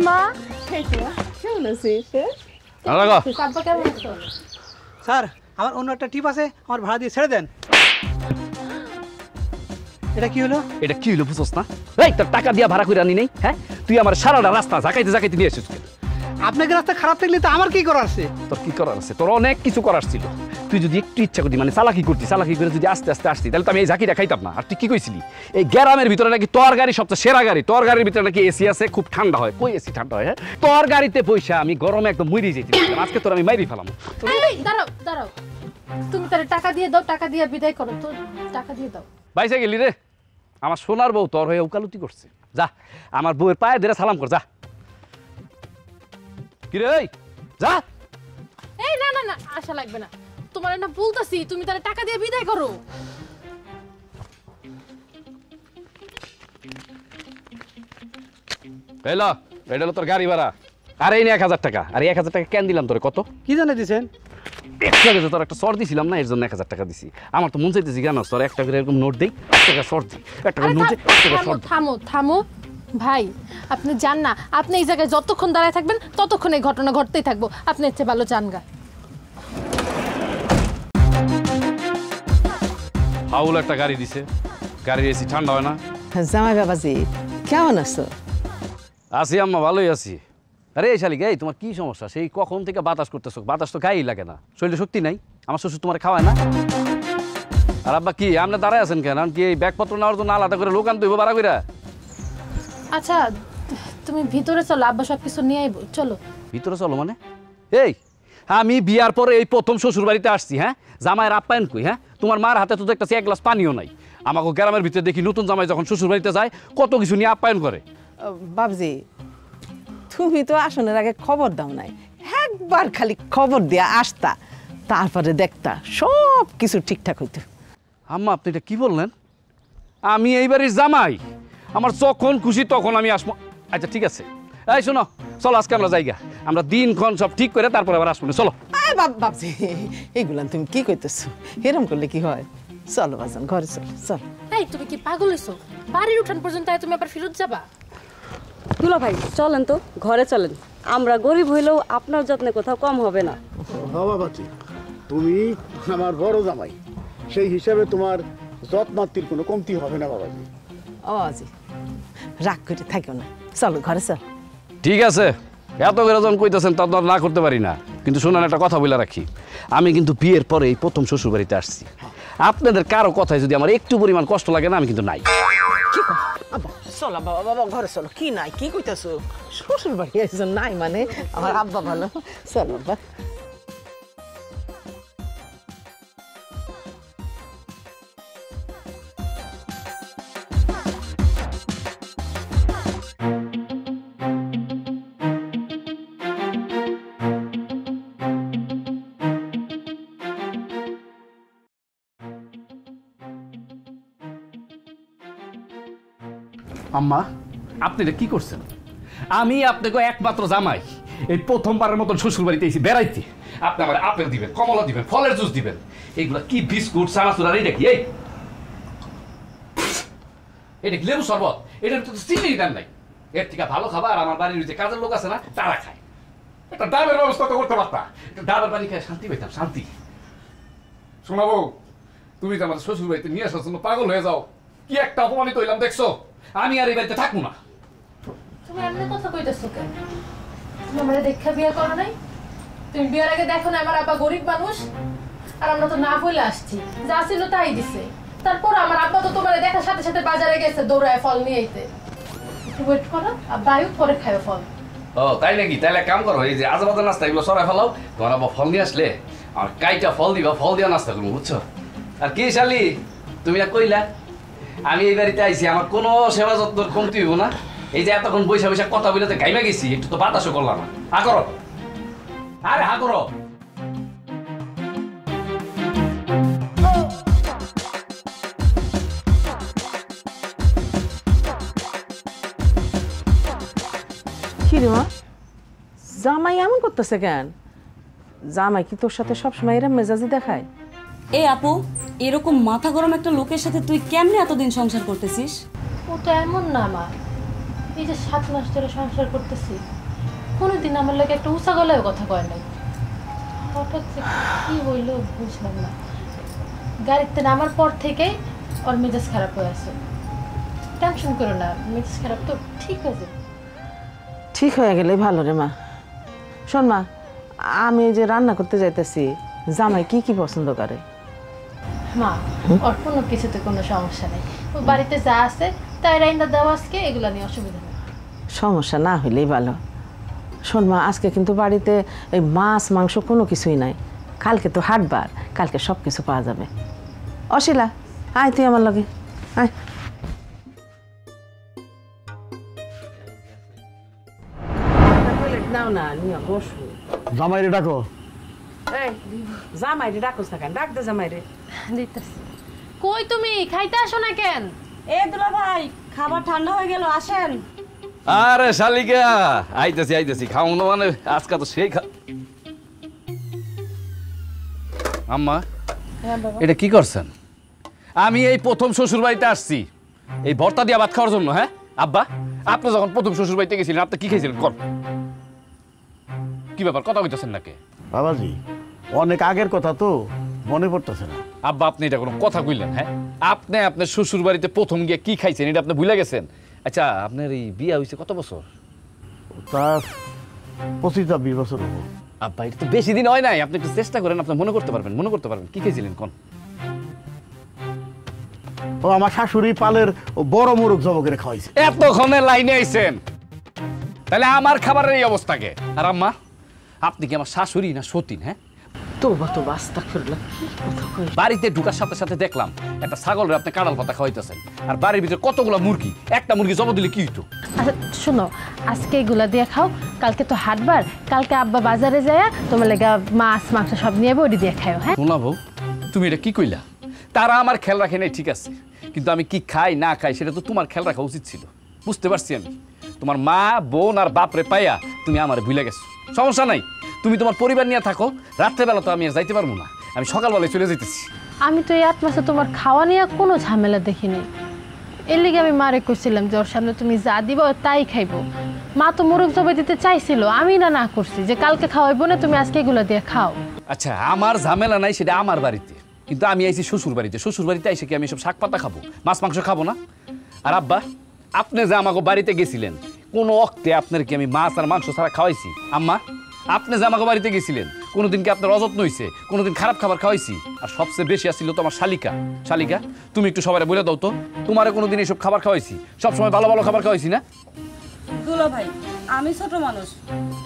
মা কেমন আছিস? আব্বা কেমন আছো? স্যার আমার অন্য একটা টিপ আছে, আমার ভাড়া দিয়ে ছেড়ে দেন। এটা কি হলো? এটা কি হলো বুঝছস না? এই তোর টাকা দিয়া ভাড়া করে আনি নাই? হ্যাঁ, তুই আমার সারাটা রাস্তা জাকাইতে নিয়ে এসেছিস। আপনাকে রাস্তা খারাপ থাকলে তো আমার কি করার আছে? তোর কি করার আছে? তোর অনেক কিছু করার ছিল। তুই যদি একটু ইচ্ছা করতি, মানে চালাকি করে যদি আস্তে আস্তে আসতি, তাহলে তো আমি এই ঝাঁকিটা খাইতাম না। আর তুই কি কইছিলি এই গ্রামের ভিতরে নাকি তোর গাড়ি সবচেয়ে সেরা গাড়ি, তোর গাড়ির ভিতরে নাকি এসি আছে, খুব ঠান্ডা হয়। কই এসি ঠান্ডা হয়? হ্যাঁ, তোর গাড়িতে পয়সা আমি গরমে একদম মরি যেতে। আজকে তোর আমি মাইরি ফেলাম। দাঁড়াও, তুমি তার টাকা দিয়ে দাও, টাকা দিয়ে বিদায় করো তো, টাকা দিয়ে দাও। বাইসে গেলি রে, আমার সোনার বউ তোর হয়ে উকালতি করছে। যা আমার বউয়ের পায়ে ধরে সালাম কর, যা। কি রে যা। এই না আশা লাগবে না, তোমার না বলতাছি, তুমি তার টাকা দিয়ে বিদায় করো। এলো এটা হলো তোর গাড়ি ভাড়া। আর এই 1000 টাকা। আর 1000 টাকা কেন দিলাম তোরে? কত কি জানে দিছেন? তোর একটা সর দিছিলাম না, এর জন্য 1000 টাকা দিছি। আমার তো মন চাইতেছি কেন তোর একটা করে এরকম নোট দেই, 1 টাকা সর দিই, 1 টাকা নোট দেই, 1 টাকা সর দিই। থামো ভাই, আপনি যান না। আপনি এই জায়গায় যতক্ষণ দাঁড়ায় থাকবেন ততক্ষণ এই ঘটনা ঘটতেই থাকবো। আপনি এর চেয়ে ভালো যান গা। হাউল একটা গাড়ি দিছে, গাড়ির এসি ঠান্ডা হয় না। জামাই বাবাজি কেমন আছো? আছি আম্মা, ভালোই আছি। আরে এই শালিক, এই তোমার কি সমস্যা? সেই কখন থেকে বাতাস করতেছো, বাতাস তো গায়েই লাগে না, শরীরে শক্তি নাই। আমার শ্বশুর তোমার খাওয়ায় না। আর আব্বা কি আপনি দাঁড়ায় আছেন কেন? কি এই ব্যাগপত্র নেওয়ার জন্য আলাদা করে লোক আনতে হইব ভাড়া কইরা? আচ্ছা তুমি ভিতরে চলো, আব্বা সবকিছু নিয়ে আইবো। চলো ভিতরে চলো মানে? এই আমি বিয়ার পরে এই প্রথম শ্বশুর বাড়িতে আসছি। হ্যাঁ, জামাইয়ের আপ্যায়ন কই? হ্যাঁ, তোমার মার হাতে তো দেখতেছি 1 গ্লাস পানিও নাই। আমাকে গ্রামের ভিতরে দেখি নতুন জামাই যখন শ্বশুর বাড়িতে যায় কত কিছু নিয়ে আপ্যায়ন করে। বাবজি তুমি তো আসনের আগে খবর দাও নাই, একবার খালি খবর দিয়া আসতা, তারপরে দেখতা সব কিছু ঠিকঠাক হইতো। আম্মা আপনি এটা কি বললেন? আমি এই বাড়ির জামাই, আমার যখন খুশি তখন আমি আসবো। আচ্ছা ঠিক আছে, এই শোনো, চলো আজকে আমরা জায়গা, আমরা দিনক্ষণ সব ঠিক করে তারপরে আবার আসবো। চলো। বাবজি এইগুলা তুমি কি কইতেছো? এরম করলে কি হয়? চলো বাজান ঘরে চলো। চল। এই তুমি কি পাগল হইছো? বাড়ির উঠান পর্যন্ত তুমি আবার ফেরত যাবা? দুলা ভাই চলেন তো, ঘরে চলেন। আমরা গরিব হইলেও আপনার যত্নে কোথাও কম হবে না। বাবাজি তুমি আমার বড় জামাই, সেই হিসাবে তোমার যত্নার্থীর কোনো কমতি হবে না বাবাজি। ও বাবাজি রাগ করে থাকিও না, চলো ঘরে চল। ঠিক আছে, এত করে যখন কইতেছেন তা তো না করতে পারি না। কিন্তু শুনুন, একটা কথা বলে রাখি, আমি কিন্তু বিয়ের পরে এই প্রথম শ্বশুর বাড়িতে আসছি। আপনাদের কারো কথায় যদি আমার একটু পরিমাণ কষ্ট লাগে না, আমি কিন্তু নাই। চলো বাবা, বাবা ঘরে চলো। কি নাই, কি কইতাছো? শ্বশুর বাড়ি একজন নাই মানে আমার আব্বা ভালো। চলো বাবা। আম্মা আপনি এটা কি করছেন? আমি আপনাকে একমাত্র জামাই, এই প্রথমবারের মতন শ্বশুর বাড়িতে এসে বেড়াইতে আপনি আমার আপেল দিবেন, কমলা দিবেন, ফলের জুস দিবেন, এইগুলা কি বিস্কুট চানাচুর? আর এটা কি? এটা কি লেবু শরবত? এটার তো চিনি দেন নাই। এর থেকে ভালো খাবার আমার বাড়ির যে কাজের লোক আছে না, তারা খায়। একটা ডাবের ব্যবস্থা তো করতে পারতা, একটা ডাবের পানি খায় শান্তি পেতাম, শান্তি। শোনাবো, তুমি তো আমার শ্বশুর বাড়িতে নিয়ে আসার জন্য পাগল হয়ে যাও। কি একটা অপমানিত হইলাম দেখছো? আমি আর এই বাড়িতে থাকবো না। তুমি এমনি কথা কইতেছো কেন? তুমি আমারে দেখা বিয়ে করো নাই? তুমি বিয়ের আগে দেখো না আমার আব্বা গরিব মানুষ, আর আমরা তো না বলে আসছি, যা ছিল তাই দিছে। তারপর আমার আব্বা তো তোমারে দেখার সাথে সাথে বাজারে গেছে দৌড়ায় ফল নিয়ে আইতে। একটু ওয়েট করো, আব্বা আয়ু পরে খায় ফল। ও তাই নাকি? তাহলে কাম করো, এই যে আজে-বাজে নাস্তা এগুলো সরাই ফেলাও। তোমার আবার ফল নিয়ে আসলে আর কাইটা ফল দিবা, ফল দিয়া নাস্তা করবো, বুঝছো? আর কি শালি, তুমি না কইলা আমি এই বাড়িতে আইছি, আমার কোনো সেবা যত্ন কমতি হইব না? এই যে এতক্ষণ বৈশা বৈশা কথা বলে তো গাইবা গেছি, একটু তো বাতাসও করলাম না। হা করো, আরে হা করো। কি রে মা, জামাই এমন করতেছে কেন? জামাই কি তোর সাথে সবসময় এরম মেজাজি দেখায়? এ আপু, এরকম মাথা গরম একটা লোকের সাথে তুই কেমনে এতদিন সংসার করতেছিস? ও তো এমন না মা, এই যে 7 মাস ধরে সংসার করতেছি, কোনোদিন আমার লাগে একটা উঁচা গলায় কথা কয় নাই। হঠাৎ কি হইলো বুঝলাম না। গাড়িতে নামার পর থেকেই ওর মেজাজ খারাপ হয়ে আছে। টেনশন করো না, মেজাজ খারাপ তো ঠিক হয়ে যাবে। ঠিক হয়ে গেলে ভালো রে মা। শোন মা, আমি এই যে রান্না করতে যাইতেছি, জামাই কি কি পছন্দ করে? মা, ওর কোনো কিছুতে কোনো সমস্যা নেই। ও বাড়িতে যা আছে তাই রাইন্দা দেওয়া, আজকে এগুলো নিয়ে অসুবিধা নেই। সমস্যা না হইলেই ভালো। শোন মা, আজকে কিন্তু বাড়িতে এই মাছ মাংস কোনো কিছুই নাই। কালকে তো হাটবার, কালকে সব কিছু পাওয়া যাবে। অশিলা, আয় তুই আমার লগে আয়। নাও না, নিয়ে বসু। জামাইরে ডাকো। জামাইরে ডাকোস না কেন? ডাক দে জামাইরে। দিতেছি। কই তুমি খাইতে আসো না কেন? এ দুলা ভাই, খাবার ঠান্ডা হয়ে গেল, আসেন। আরে শালিকা, আইতেছি খাও না মানে আজকে তো সেই আম্মা হ্যাঁ বাবা। এটা কি করছেন? আমি এই প্রথম শ্বশুর বাড়িতে আসছি এই ভর্তা দিয়ে ভাত খাওয়ার জন্য। হ্যাঁ আব্বা, আপনি যখন প্রথম শ্বশুর বাড়িতে গেছিলেন আপনি কি খেয়েছিলেন? কর, কি ব্যাপার, কথা কইতেছেন নাকি? বাবাজি, অনেক আগের কথা তো মনে পড়তেছে না। আব্বা, আপনি এটা কোনো কথা কইলেন? হ্যাঁ, আপনি আপনার শ্বশুর বাড়িতে প্রথম গিয়ে কি খাইছেন এটা আপনি ভুলে গেছেন? আচ্ছা, আপনার এই বিয়া হয়েছে কত বছর? তার 25-26 বছর হবো। আব্বা, এটা তো বেশি দিন হয় নাই, আপনি একটু চেষ্টা করেন, আপনি মনে করতে পারবেন। কি খেয়েছিলেন কোন? ও আমার শাশুড়ি পালের বড় মোরগ জব করে খাওয়াইছে। এতক্ষণে লাইনে আইছেন, তাহলে আমার খাবারের এই অবস্থাকে। আর আম্মা, আপনি কি আমার শাশুড়ি না সতীন? হ্যাঁ, তোবা তোবা, আস্তাগফিরুল্লাহ, কি কথা কই? বাড়িতে ঢুকার সাথে সাথে দেখলাম একটা ছাগলের আপনি কাঁড়াল পাতা খাওয়াইতেছেন, আর বাড়ির ভিতরে কতগুলো মুরগি, একটা মুরগি জব দিলে কি হইতো? আচ্ছা শোনো, আজকে এগুলা দিয়ে খাও, কালকে তো হাটবার, কালকে আব্বা বাজারে যায় তোমার লেগা মাছ মাংস সব নিয়ে বডি দিয়ে খাও। হ্যাঁ শোনা বউ, তুমি এটা কি কইলা? তারা আমার খেয়াল রাখে নাই ঠিক আছে, কিন্তু আমি কি খাই না খাই সেটা তো তোমার খেয়াল রাখা উচিত ছিল। বুঝতে পারছি আমি, তোমার মা বোন আর বাপরে পাইয়া তুমি আমার ভুলে গেছো। সমস্যা নাই, তুমি তোমার পরিবার নিয়ে থাকো, রাত্রেবেলা তো আমি আর যাইতে পারবো না, আমি সকালবেলায় চলে যেতেছি। আমি তো এই 8 মাসে তোমার খাওয়া নিয়ে কোনো ঝামেলা দেখিনি। এর লিগে আমি মারে কইছিলাম যে ওর সামনে তুমি যা দিবা তাই খাইবো। মা তো মোরগ জবাই দিতে চাইছিল, আমি না করছি যে কালকে খাওয়াইবো না, তুমি আজকে এগুলো দিয়ে খাও। আচ্ছা, আমার ঝামেলা নাই, সেটা আমার বাড়িতে, কিন্তু আমি আইছি শ্বশুর বাড়িতে। শ্বশুর বাড়িতে আইসে কি আমি সব শাক পাতা খাবো, মাছ মাংস খাবো না? আর আব্বা, আপনি যে আমাকে বাড়িতে গেছিলেন, কোনো অক্তে আপনার কি আমি মাছ আর মাংস ছাড়া খাওয়াইছি? আম্মা, আপনি যে আমাকে বাড়িতে গেছিলেন, কোনোদিন কি আপনার অযত্ন হয়েছে? কোনোদিন খারাপ খাবার খাওয়াইছি? আর সবচেয়ে বেশি আসছিল তো আমার শালিকা। শালিকা, তুমি একটু সবাই বলে দাও তো, তোমার কোনোদিন এইসব খাবার খাওয়াইছি? সবসময় ভালো ভালো খাবার খাওয়াইছি না? দুলা ভাই, আমি ছোট মানুষ,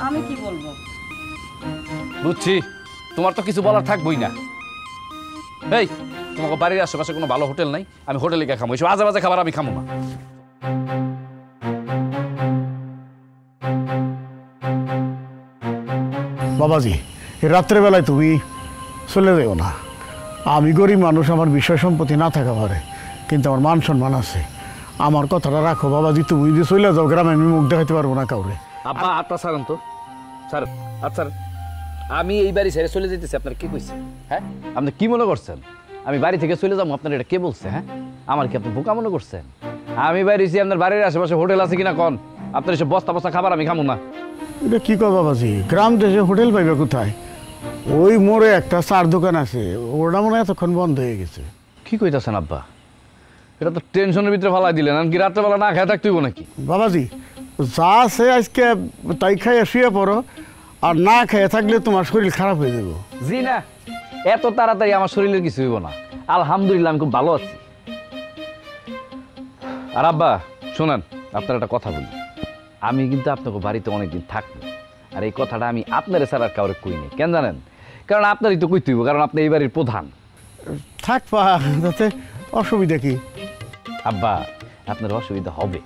আমি কি বলবো? বুঝছি, তোমার তো কিছু বলার থাকবই না। এই, তোমাকে বাড়ির আশেপাশে কোনো ভালো হোটেল নাই? আমি হোটেলে গিয়ে খাবো, এইসব আজে বাজে খাবার আমি খাবো না। বাবাজি, রাত্রেবেলায় তুমি চলে যাও না। আমি গরিব মানুষ, আমার বিষয় সম্পত্তি না থাকা পারে, কিন্তু আমার মান সম্মান আছে। আমার কথাটা রাখো বাবাজি, তুমি যদি চলে যাও গ্রামে, আমি মুখ দেখাতে পারবো না কাউরে। আব্বা, আত্মা ছাড়েন তো, স্যার। আচ্ছা, আমি এই বাড়ি ছেড়ে চলে যেতেছি, আপনার কি কইছে? হ্যাঁ, আপনি কি মনে করছেন আমি বাড়ি থেকে চলে যাবো? আপনার এটা কে বলছে? হ্যাঁ, আমার কি আপনি বোকা মনে করছেন? আমি বাইরেছি, আপনার বাড়ির আশেপাশে হোটেল আছে কিনা কন? আপনার এসব বস্তা বস্তা খাবার আমি খাবো না। এটা কি কয় বাবাজি, গ্রাম দেশে হোটেল পাইবে কোথায়? ওই মোড়ে একটা চার দোকান আছে, ওটা মনে হয় এতক্ষণ বন্ধ হয়ে গেছে। কি কইতাছেন আব্বা? এটা তো টেনশনের ভিতরে ফালাই দিলেন। আমি কি রাত্রেবেলা না খেয়ে থাকতে হইব নাকি? বাবাজি, যা আছে আজকে তাই খাইয়ে শুয়ে পড়ো, আর না খেয়ে থাকলে তোমার শরীর খারাপ হয়ে যাবে। জি না, এত তাড়াতাড়ি আমার শরীরের কিছু হইব না, আলহামদুলিল্লাহ আমি খুব ভালো আছি। আর আব্বা শোনেন, আপনার একটা কথা বলি, আমি কিন্তু আপনাকে বাড়িতে অনেকদিন থাকবো, আর এই কথাটা আমি আপনার ছাড়া আর কাউরে কই নাই। কেন জানেন? কারণ আপনারই তো কইতে হইব, কারণ আপনি এই বাড়ির প্রধান। থাকবা, তাতে অসুবিধা কি? আব্বা, আপনার অসুবিধা হবে,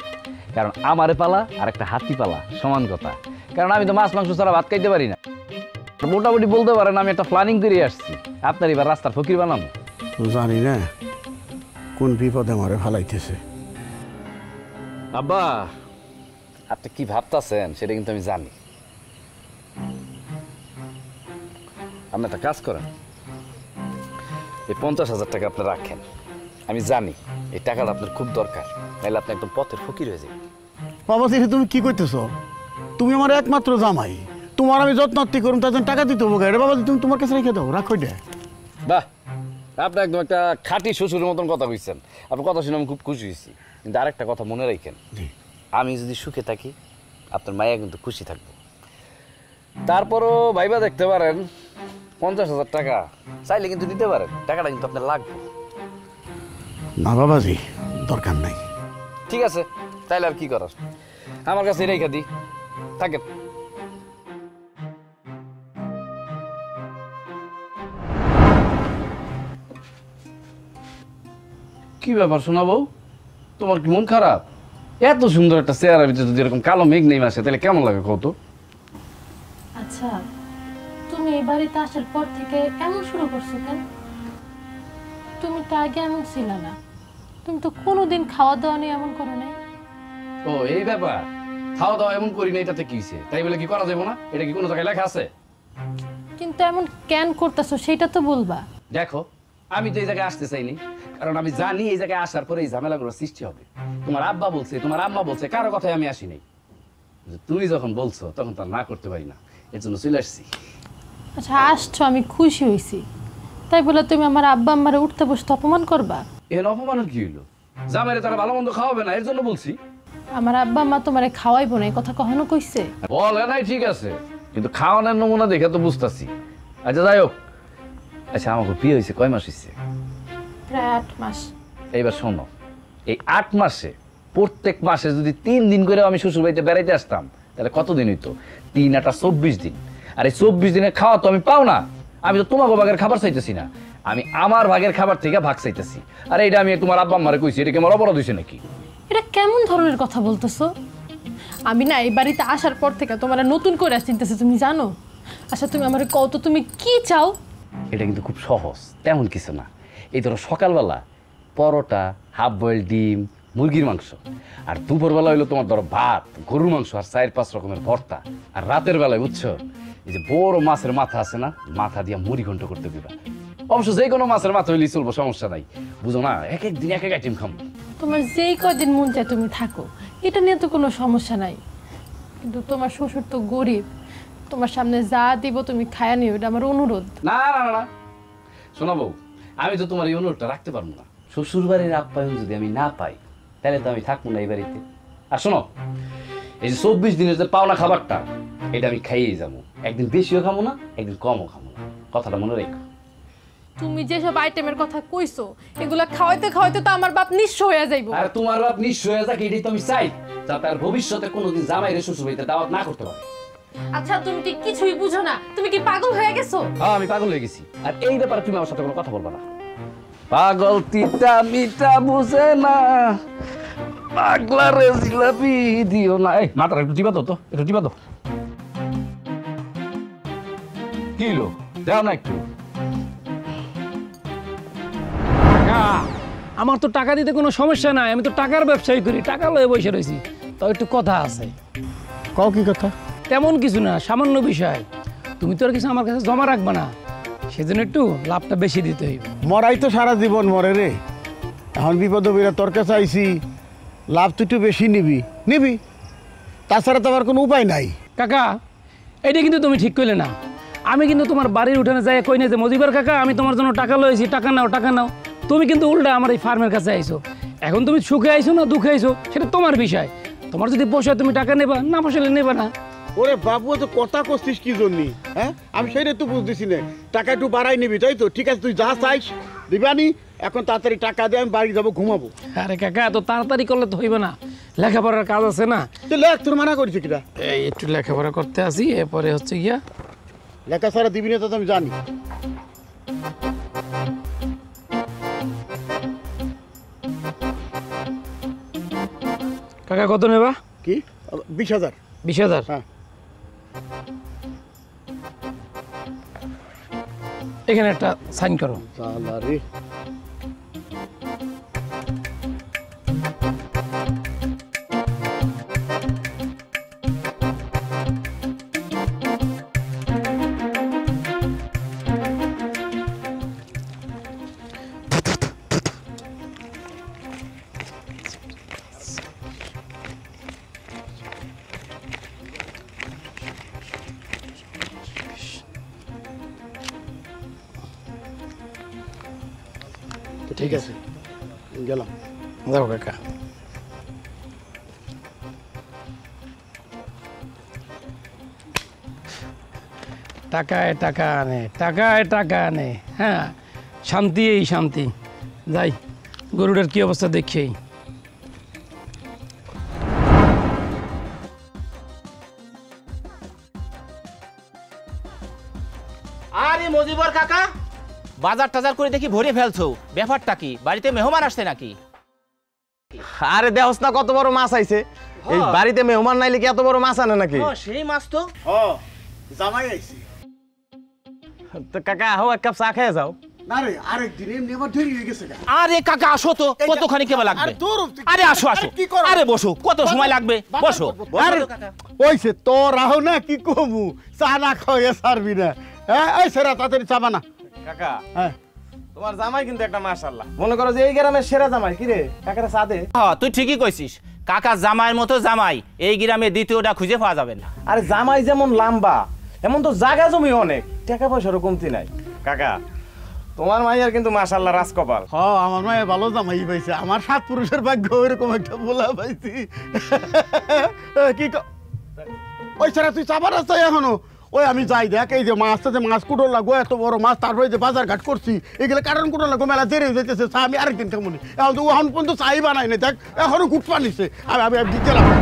কারণ আমারে পালা আর একটা হাতি পালা সমান কথা। কারণ আমি তো মাছ মাংস ছাড়া ভাত খাইতে পারি না। মোটামুটি বলতে পারেন আমি একটা প্ল্যানিং করে আসছি, আপনার এবার রাস্তার ফকির বানাবো। জানি না কোন বিপদে আমারে ফালাইতেছে। আব্বা, আপনি কি ভাবতেছেন সেটা কিন্তু আমি জানি। আপনি একটা কাজ করেন, এই 50,000 টাকা আপনি রাখেন। আমি জানি এই টাকাটা আপনার খুব দরকার, নাহলে আপনি একদম পথের ফকির হয়ে যাবেন। বাবাজি তুমি কি করতেছ? তুমি আমার একমাত্র জামাই, তোমার আমি যত্নার্থী করুন, তার জন্য টাকা দিতে হবো। রে বাবাজি তুমি তোমার কাছে রেখে দাও, রাখো এটা। বাহ, আপনি একদম একটা খাঁটি শ্বশুরের মতন কথা কইছেন। আপনার কথা শুনে আমি খুব খুশি হয়েছি। কিন্তু আরেকটা কথা মনে রাখেন, আমি যদি সুখে থাকি আপনার মায়া কিন্তু খুশি থাকবো। তারপরও ভাইবা দেখতে পারেন 50,000 টাকা চাইলে কিন্তু দিতে পারেন, টাকাটা কিন্তু আপনার লাগবে। না বাবাজি, দরকার নাই। ঠিক আছে, তাইলে আর কি করার, আমার কাছে রেখা দিই, থাকেন। কি ব্যাপার শোনা বউ, তোমার কি মন খারাপ? এত সুন্দর একটা চেহারার ভিতরে যদি এরকম কালো মেঘ নেমে আসে তাহলে কেমন লাগে কত? আচ্ছা, তুমি এই বাড়িতে আসার পর থেকে এমন শুরু করছো কেন? তুমি তো আগে এমন ছিল না। তুমি তো কোনোদিন খাওয়া দাওয়া নিয়ে এমন করো নাই। ও এই ব্যাপার, খাওয়া দাওয়া এমন করি না এটাতে কি হইছে? তাই বলে কি করা যাবে না? এটা কি কোনো জায়গায় লেখা আছে? কিন্তু এমন কেন করতেছো সেটা তো বলবা। দেখো, আমি তো এই জায়গায় আসতে চাইনি, কারণ আমি জানি এই জায়গায় আসার পরে এই ঝামেলাগুলো সৃষ্টি হবে। তোমার আব্বা বলছে, তোমার আম্মা বলছে, কারো কথায় আমি আসি নাই। তুমি যখন বলছো তখন তো না করতে পারি না, এর জন্য চলে আসছি। আচ্ছা আসছো, আমি খুশি হয়েছি। তাই বলে তুমি আমার আব্বা আম্মারে উঠতে বসতে অপমান করবা? এর অপমানের কি হইলো? জামাইরে তারা ভালো মন্দ খাওয়াবে না, এর জন্য বলছি। আমার আব্বা আম্মা তোমারে খাওয়াইবো না, এই কথা কখনো কইছে? বলে নাই, ঠিক আছে, কিন্তু খাওয়ানোর নমুনা দেখে তো বুঝতেছি। আচ্ছা যাই হোক, আচ্ছা আমাকে বিয়ে হয়েছে কয় মাস হয়েছে? প্রায় 8 মাস। এইবার শোনো, এই 8 মাসে প্রত্যেক মাসে যদি 3 দিন করে আমি শ্বশুর বাড়িতে বেড়াইতে আসতাম তাহলে কতদিন হইতো? 3 আর 8 24 দিন। আর এই 24 দিনের খাওয়া তো আমি পাও না। আমি তো তোমাকে ভাগের খাবার চাইতেছি না, আমি আমার ভাগের খাবার থেকে ভাগ চাইতেছি। আর এটা আমি তোমার আব্বা আম্মারে কইছি, এটা কি আমার অপরাধ হয়েছে নাকি? এটা কেমন ধরনের কথা বলতেছো? আমি না এই বাড়িতে আসার পর থেকে তোমার নতুন করে চিনতেছি, তুমি জানো? আচ্ছা তুমি আমার কত, তুমি কি চাও? এটা কিন্তু খুব সহজ, তেমন কিছু না। এই ধরো সকালবেলা পরোটা, হাফ বয়েল ডিম, মুরগির মাংস, আর দুপুরবেলা হইলো তোমার ধরো ভাত, গরুর মাংস আর 4-5 রকমের ভর্তা। আর রাতের বেলায় বুঝছো, এই যে বড় মাছের মাথা আছে না, মাথা দিয়া মুড়ি ঘন্ট করতে দিবা। অবশ্য যে কোনো মাছের মাথা হইলেই চলবো, সমস্যা নাই, বুঝো না? এক এক দিন এক এক আইটেম খাবো। তোমার যেই কদিন মন চায় তুমি থাকো, এটা নিয়ে তো কোনো সমস্যা নাই। কিন্তু তোমার শ্বশুর তো গরিব, তোমার সামনে যা দিব তুমি খায়া নিও, এটা আমার অনুরোধ। না না না, শোনা বউ, আমি তো তোমার এই অনুরোধটা রাখতে পারবো না। শ্বশুর বাড়ির আপ্যায়ন যদি আমি না পাই তাহলে তো আমি থাকবো না এই বাড়িতে। আর শোনো, এই যে 24 দিনের যে পাওনা খাবারটা, এটা আমি খাইয়েই যাবো। একদিন বেশিও খাবো না, একদিন কমও খাবো না, কথাটা মনে রেখো। তুমি যেসব আইটেমের কথা কইছো, এগুলা খাওয়াইতে খাওয়াইতে তো আমার বাপ নিঃস্ব হয়ে যাইবো। আর তোমার বাপ নিঃস্ব হয়ে যাক, এটাই তো আমি চাই, যাতে আর ভবিষ্যতে কোনোদিন জামাইরে শ্বশুর বাড়িতে দাওয়াত না করতে পারে। আচ্ছা তুমি কি কিছুই বুঝো না? তুমি কি পাগল হয়ে গেছো? হ্যাঁ, আমি পাগল হয়ে গেছি। আর এই ব্যাপারে তুমি আমার সাথে কোনো কথা বলবা না। পাগল তিতা মিটা বুঝে না, পাগলা রে জিলাপি দিও না। এই মাথাটা একটু টিপা দাও তো, একটু টিপা দাও। কি হলো, দাও না একটু। আমার তো টাকা দিতে কোনো সমস্যা নাই, আমি তো টাকার ব্যবসায়ী করি, টাকা লয়ে বসে রয়েছি। তো একটু কথা আছে। কও কি কথা? তেমন কিছু না, সামান্য বিষয়। তুমি তো আর কিছু আমার কাছে জমা রাখবে না, সেজন্য একটু লাভটা বেশি দিতে হইবে। মরাই তো সারা জীবন মরে রে, এখন বিপদ বিরা তোর কাছে আইছি, লাভ তুই একটু বেশি নিবি নিবি, তাছাড়া তো আমার কোনো উপায় নাই। কাকা, এটা কিন্তু তুমি ঠিক করলে না। আমি কিন্তু তোমার বাড়ির উঠানে যাই কই না যে মজিবার কাকা আমি তোমার জন্য টাকা লয়েছি, টাকা নাও টাকা নাও। তুমি কিন্তু উল্টা আমার এই ফার্মের কাছে আইছো। এখন তুমি সুখে আইছো না দুঃখে আইছো সেটা তোমার বিষয়। তোমার যদি পোষায় তুমি টাকা নেবা, না পোষালে নেবা না। ওরে বাবু, তো কথা করছিস কি জন্য? হ্যাঁ, আমি সেইটাই তো বুঝতেছি না। টাকা একটু বাড়াই নিবি তাই তো? ঠিক আছে, তুই যা চাইস দিবানি। এখন তাড়াতাড়ি টাকা দিয়ে আমি বাড়ি যাবো, ঘুমাবো। আরে কাকা, এত তাড়াতাড়ি করলে তো হইবে না, লেখাপড়ার কাজ আছে না। তো লেখ, তোর মানা করেছে কিনা? এই একটু লেখাপড়া করতে আসি, এরপরে হচ্ছে গিয়া লেখা ছাড়া দিবি না, তো আমি জানি। কাকা কত নেবা? কি 20,000? 20,000? হ্যাঁ। এখানে একটা সাইন করো। সালা রে, ঠিক আছে গেলাম। যাও কাকা। টাকায় টাকা আনে, টাকায় টাকা আনে। হ্যাঁ, শান্তি এই শান্তি। যাই গরুটার কি অবস্থা দেখেই। আরে মজিবর কাকা, বাজার টাজার করে দেখি ভরে ফেলছো, ব্যাপারটা কি? বাড়িতে মেহমান আসছে নাকি? আরে দেহস না কত বড় মাছ আইছে। এই বাড়িতে মেহমান নাইলে কি এত বড় মাছ আনে নাকি? সেই মাছ তো। জামাই আইছি। তো কাকা হও এক কাপ চা খেয়ে যাও। না রে আরেকদিন এমনি আমার দেরি হয়ে গেছে। আরে কাকা আসো তো, কতখানি কেমন লাগবে? আরে আসো আসো, আরে বসো, কত সময় লাগবে? বসো। আরে ওইছে তোর রাহো না কি কমু, চা না খাওয়া ছাড়বি না। হ্যাঁ এই সেরা তাড়াতাড়ি চা বানা। কাকা হ্যাঁ তোমার জামাই কিন্তু একটা মাশাআল্লাহ, মনে করো যে এই গ্রামের সেরা জামাই। কি রে কাকারে চা দে। হ্যাঁ তুই ঠিকই কইছিস, কাকা জামাইয়ের মতো জামাই এই গ্রামে দ্বিতীয়টা খুঁজে পাওয়া যাবে না। আরে জামাই যেমন লম্বা এমন তো জায়গা জমি অনেক, টাকা পয়সারও কমতি নাই। কাকা তোমার মাইয়ার কিন্তু মাশাআল্লাহ রাজকপাল। হ্যাঁ আমার মায়ে ভালো জামাই পাইছে, আমার 7 পুরুষের ভাগ্য এরকম একটা বলা পাইছি। কি ওই ছাড়া তুই চা বানাস এখনো? ওই আমি যাই দেখ, এই যে মাছ কুটো লাগবো, এত বড় মাছ, তারপরে যে বাজার ঘাট করছি এগুলো কারণ কুটো লাগবো, মেলা দেরি হয়ে যেতেছে। চা আমি আরেকদিন খাবো নি, এখন তো ওখান পর্যন্ত চাই বানাই না, দেখ এখনো গুট পানিছে। আমি দিতে লাগবো।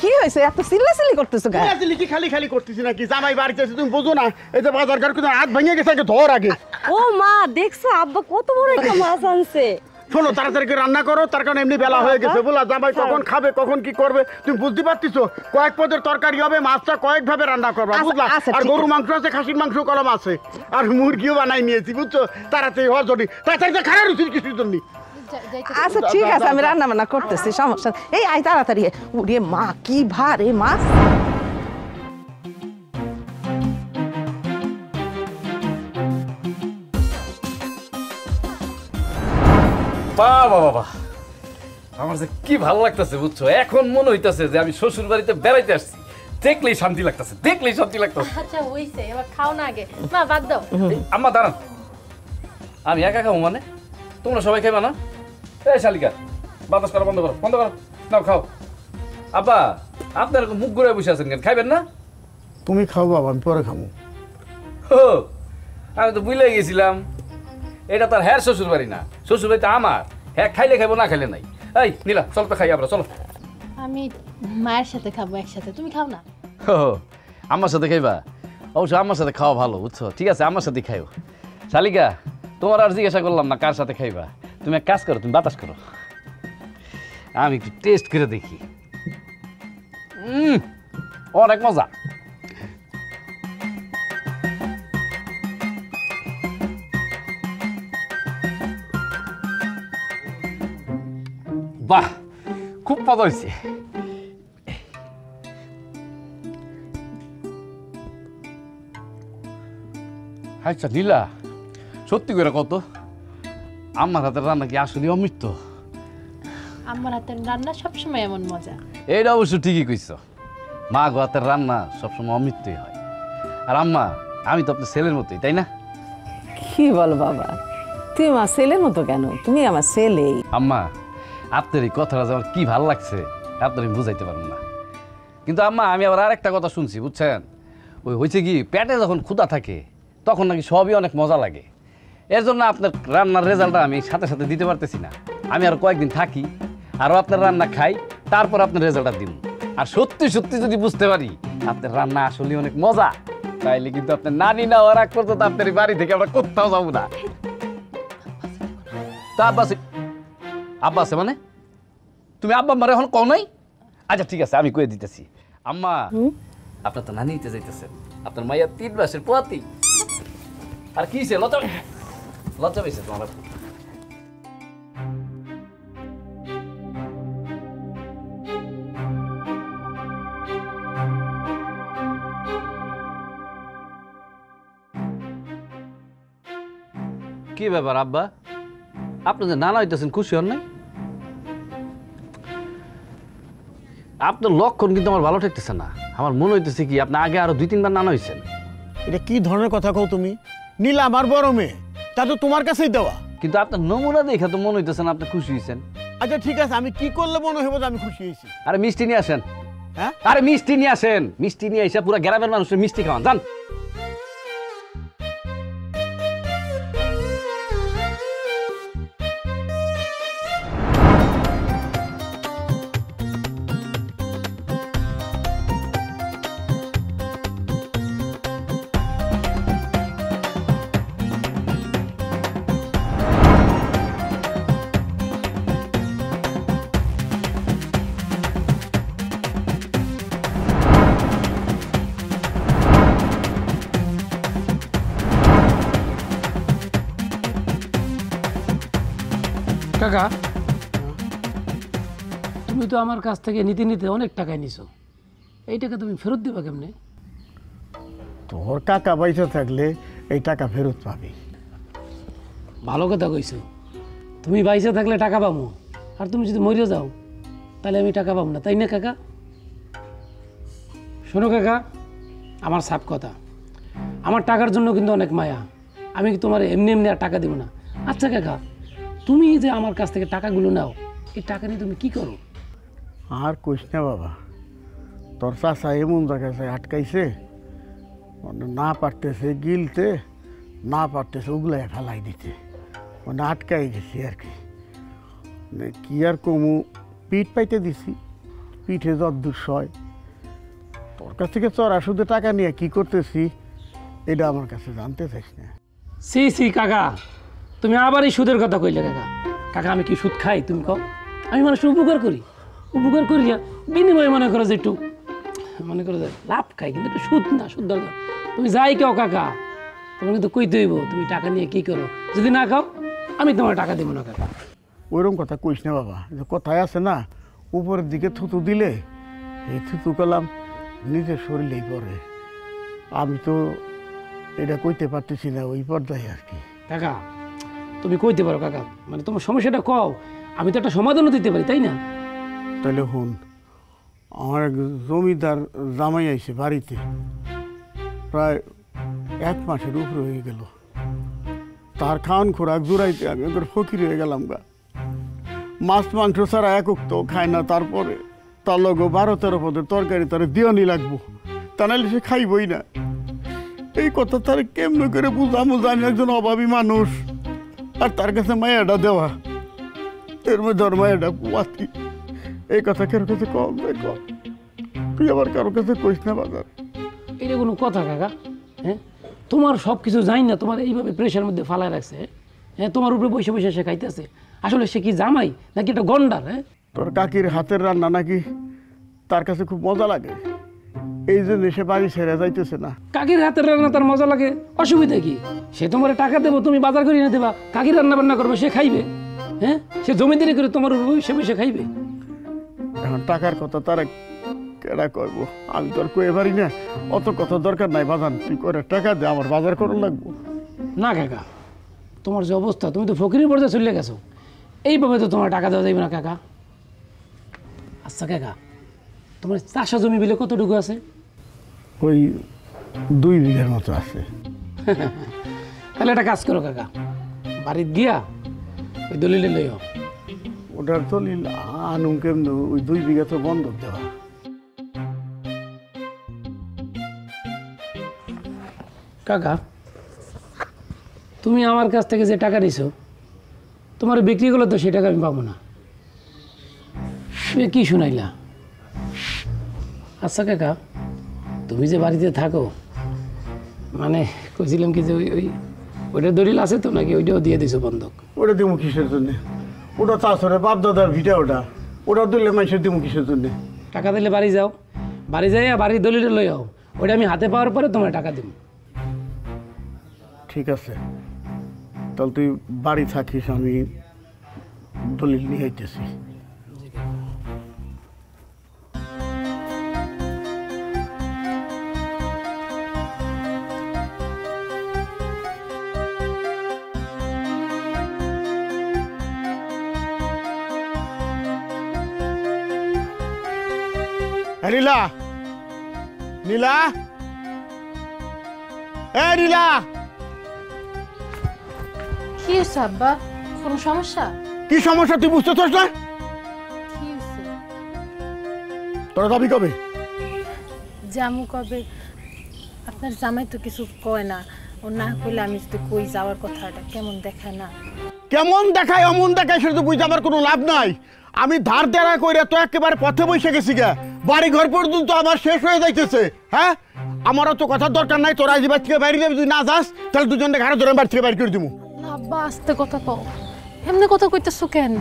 কি হয়েছে এত চিল্লাচিল্লি করতেছো কেন? কি খালি খালি করতেছি নাকি? জামাই বাড়িতে আছে তুমি বোঝো না? এই যে বাজার ঘাট করে হাত ভেঙে গেছে, আগে ধর আগে। ও মা, দেখছো আব্বা কত বড় একটা মাছ আনছে। শোনো তাড়াতাড়ি করে রান্না করো, তার কারণে এমনি বেলা হয়ে গেছে। বলা জামাই কখন খাবে কখন কি করবে তুমি বুঝতে পারতিস? কয়েক পদের তরকারি হবে, মাছটা কয়েক ভাবে রান্না করবা, বুঝলা? আর গরু মাংস আছে, খাসির মাংস কলম আছে, আর মুরগিও বানাই নিয়েছি, বুঝছো? তাড়াতাড়ি হওয়ার জন্য তাড়াতাড়ি খারাপ রুচির কিছুর জন্য। আচ্ছা ঠিক আছে, আমি রান্না বান্না করতেছি, সমস্যা। এই আয় তাড়াতাড়ি। ওরে মা কি ভারে মাছ। বাবা বাবা, আমার যে কি ভালো লাগতেছে বুঝছো। এখন মনে হইতাছে যে আমি শ্বশুর বাড়িতে বেড়াইতে আসছি। দেখলেই শান্তি লাগতেছে, দেখলেই শান্তি লাগতেছে। আচ্ছা হইছে, এবার খাও না আগে। মা বাদ দাও। আম্মা দাঁড়ান, আমি একা খাবো মানে? তোমরা সবাই খাইবা না? এই শালিকা, বাতাস করা বন্ধ করো, বন্ধ করো, নাও খাও। আব্বা আপনার মুখ ঘুরে বসে আছেন কেন? খাইবেন না? তুমি খাও বাবা, আমি পরে খাবো। ও আমি তো ভুলে গেছিলাম, এটা তার হ্যার শ্বশুর বাড়ি না, শ্বশুর বাড়িটা আমার। হ্যাঁ খাইলে খাইবো, না খাইলে নাই। এই নীলা চল তো খাই আমরা, চলো। আমি মায়ের সাথে খাবো একসাথে, তুমি খাও না? ও আমার সাথে খাইবা? অবশ্য আমার সাথে খাওয়া ভালো বুঝছো। ঠিক আছে আমার সাথে খাইও। শালিকা তোমার আর জিজ্ঞাসা করলাম না কার সাথে খাইবা। তুমি এক কাজ করো, তুমি বাতাস করো, আমি একটু টেস্ট করে দেখি। অনেক মজা। বাহ খুব মজা হয়েছে। আচ্ছা নীলা, সত্যি করে কত আমার হাতের রান্না কি আসলে অমৃত? আমার হাতের রান্না সবসময় এমন মজা। এইটা অবশ্য ঠিকই কইছ, মা গো হাতের রান্না সবসময় অমৃতই হয়। আর আম্মা আমি তো আপনার ছেলের মতোই, তাই না? কি বলো বাবা, তুমি আমার ছেলের মতো কেন? তুমি আমার ছেলেই। আম্মা আপনার এই কথাটা যে আমার কি ভালো লাগছে আপনার আমি বুঝাইতে পারবো না। কিন্তু আম্মা আমি আবার আরেকটা কথা শুনছি বুঝছেন, ওই হয়েছে কি পেটে যখন ক্ষুধা থাকে তখন নাকি সবই অনেক মজা লাগে। এর জন্য আপনার রান্নার রেজাল্টটা আমি সাথে সাথে দিতে পারতেছি না। আমি আর কয়েকদিন থাকি, আরও আপনার রান্না খাই, তারপর আপনার রেজাল্টটা দিন। আর সত্যি সত্যি যদি বুঝতে পারি আপনার রান্না আসলে অনেক মজা, তাইলে কিন্তু আপনার নানি না হওয়ার আগ পর্যন্ত আপনার এই বাড়ি থেকে আমরা কোথাও যাবো না। তা আব্বা আছে মানে? তুমি আব্বা মারে এখন কও নাই? আচ্ছা ঠিক আছে আমি কয়ে দিতেছি। আম্মা আপনার তো নানি হইতে যাইতেছেন, আপনার মাইয়া 3 মাসের পোয়াতি। আর কি হইছে? লজ্জা লজ্জা পেয়েছে তোমার? কি ব্যাপার আব্বা, আপনি যে নানা হইতেছেন, খুশি হন নাই? আপনার লক্ষণ কিন্তু আমার ভালো ঠেকতেছে না। আমার মনে হইতেছে কি আপনি আগে আরো 2-3 বার নানা হয়েছেন। এটা কি ধরনের কথা কও তুমি? নীলা আমার বড় মেয়ে, তা তো তোমার কাছেই দেওয়া। কিন্তু আপনার নমুনা দেখে তো মনে হইতেছেন আপনি খুশি হয়েছেন। আচ্ছা ঠিক আছে, আমি কি করলে মনে হইব যে আমি খুশি হয়েছি? আরে মিষ্টি নিয়ে আসেন। হ্যাঁ আরে মিষ্টি নিয়ে আসেন, মিষ্টি নিয়ে এসে পুরো গ্রামের মানুষের মিষ্টি খাওয়ান যান। কাকা, তুমি তো আমার কাছ থেকে নিতে নিতে অনেক টাকা নিছো, এই টাকা তুমি ফেরত দিবা কেমনে? তোর কাকা পয়সা থাকলে এই টাকা ফেরত পাবি। ভালো কথা কইছো, তুমি বাইসে থাকলে টাকা পাবো, আর তুমি যদি মরে যাও তাহলে আমি টাকা পাবো না, তাই না কাকা? শোনো কাকা, আমার সাপ কথা, আমার টাকার জন্য কিন্তু অনেক মায়া, আমি কি তোমার এমনি এমনি আর টাকা দেবো না। আচ্ছা কাকা, তুমি যে আমার কাছ থেকে টাকাগুলো নাও, এই টাকা নিয়ে তুমি কি করো? আর কইস না বাবা, তোর চাষা এমন জায়গায় আটকাইছে, মানে না পারতেছে গিলতে, না পারতেছে ওগুলাই ফেলাই দিতে, মানে আটকাই গেছি আর কি। মানে কি আর কমু, পিঠ পাইতে দিছি, পিঠে যদ্দূর সয়। তোর কাছ থেকে চড়া শুধু টাকা নিয়ে কি করতেছি এটা আমার কাছে জানতে চাইস না। সি সি কাকা, তুমি আবার এই সুদের কথা কইলে কাকা। কাকা আমি কি সুদ খাই তুমি কও? আমি মানুষের উপকার করি, উপকার করিয়া বিনিময়ে মনে করো যে একটু মনে করো যে লাভ খাই, কিন্তু একটু সুদ না, সুদ দরকার। তুমি যাই খাও কাকা, তোমার কিন্তু কইতে হইব তুমি টাকা নিয়ে কি করো, যদি না খাও আমি তোমার টাকা দেবো না কাকা। ওইরকম কথা কইস না বাবা, যে কথায় আছে না, উপরের দিকে থুতু দিলে এই থুতু কলাম নিজের শরীরেই পড়ে। আমি তো এটা কইতে পারতেছি না ওই পর্যায়ে আর কি। কাকা তুমি কইতে পারো কাকা, মানে তোমার সমস্যাটা কও, আমি তো একটা সমাধানও দিতে পারি, তাই না? তাহলে হুন, আমার এক জমিদার জামাই আইছে বাড়িতে, প্রায় 1 মাসের উপরে হয়ে গেল। তার খাওয়ান খোরাক জোড়াইতে আমি ওদের ফকির হয়ে গেলাম গা। মাছ মাংস ছাড়া একক তো খায় না, তারপরে তার লগ 12-13 পদের তরকারি তার দিওয়ানি লাগবো, তা নাহলে সে খাইবই না। এই কথা তার কেমন করে বুঝামো যে আমি একজন অভাবী মানুষ, আর তার কাছে মায়াটা দেওয়া, এর মধ্যে ওর মায়াটা পুয়াতি। এই কথা কারোর কাছে কম দেখ, তুই আবার কারোর কাছে কইস না বাজার। এটা কোনো কথা কাকা? হ্যাঁ, তোমার সব কিছু জানি না, তোমার এইভাবে প্রেশার মধ্যে ফালায় রাখছে। হ্যাঁ, তোমার উপরে বসে বসে সে খাইতেছে, আসলে সে কি জামাই নাকি একটা গন্ডার? হ্যাঁ, তোর কাকির হাতের রান্না নাকি তার কাছে খুব মজা লাগে, এই জন্য সে বাড়ি ছেড়ে যাইতেছে না। কাকির হাতের রান্না তার মজা লাগে, অসুবিধা কি? সে তোমার টাকা দেবো, তুমি বাজার করে এনে দেবা, কাকির রান্না বান্না করবে, সে খাইবে। হ্যাঁ, সে জমিদারি করে তোমার উপর বসে বসে খাইবে। এখন টাকার কথা তারা কেডা কইব, আমি তো আর কয়ে পারি না। অত কথা দরকার নাই বাজান, তুই করে টাকা দে, আমার বাজার করার লাগবো। না কাকা, তোমার যে অবস্থা, তুমি তো ফকিরের পর্যায়ে চলে গেছো, এইভাবে তো তোমার টাকা দেওয়া যাবে না কাকা। আচ্ছা কাকা, তোমার চাষা জমি বিলে কতটুকু আছে? ওই 2 বিঘার মতো আছে। তাহলে একটা কাজ করো কাকা, বাড়িতে গিয়া ওই দলিলে লইও। ওটার দলিল আনুম কেমন? ওই 2 বিঘা তো বন্ধক দেওয়া। কাকা তুমি আমার কাছ থেকে যে টাকা নিছো, তোমার বিক্রি করলে তো সেই টাকা আমি পাবো না, তুমি কি শুনাইলা? আচ্ছা কাকা, তুমি যে বাড়িতে থাকো, মানে কইছিলাম কি যে ওইটার দলিল আছে তো নাকি ওইটাও দিয়ে দিছো বন্ধক? ওটা দিমু কিসের জন্য? ওটা চাষরে বাপ দাদার ভিটা, ওটা দিলে মানুষের দিমু কিসের জন্য? টাকা দিলে বাড়ি যাও, বাড়ি যাই বাড়ির দলিলে লই যাও, ওইটা আমি হাতে পাওয়ার পরে তোমার টাকা দিব। ঠিক আছে, তাহলে তুই বাড়ি থাকিস, আমি দলিল নিয়ে আইতেছি। লীলা, নীলা, এ নীলা, কি হয়েছে আব্বা? কোনো সমস্যা? কি সমস্যা তুই বুঝতেছস না? কি হয়েছে? তোরা যাবি কবে? জামু কবে? আপনার জামাই তো কিছু কয় না, ও না কইলে আমি যদি কই যাওয়ার কথাটা কেমন দেখায় না। কেমন দেখায় অমন দেখায় সেটা তো বুঝতে আমার কোনো লাভ নাই। আমি ধার দেনা কইরা তো একেবারে পথে বসে গেছি গা, বাড়ি ঘর পর্যন্ত আমার শেষ হয়ে যাইতেছে। হ্যাঁ, আমারও তো কথার দরকার নাই। তোরা যে বাড়ি থেকে বাইরে যাবি, যদি না যাস তাহলে দুজনকে ঘাড়ে ধরে বাড়ি থেকে বাইরে করে দিব। আব্বা আস্তে কথা কও, এমনি কথা কইতেছো কেন?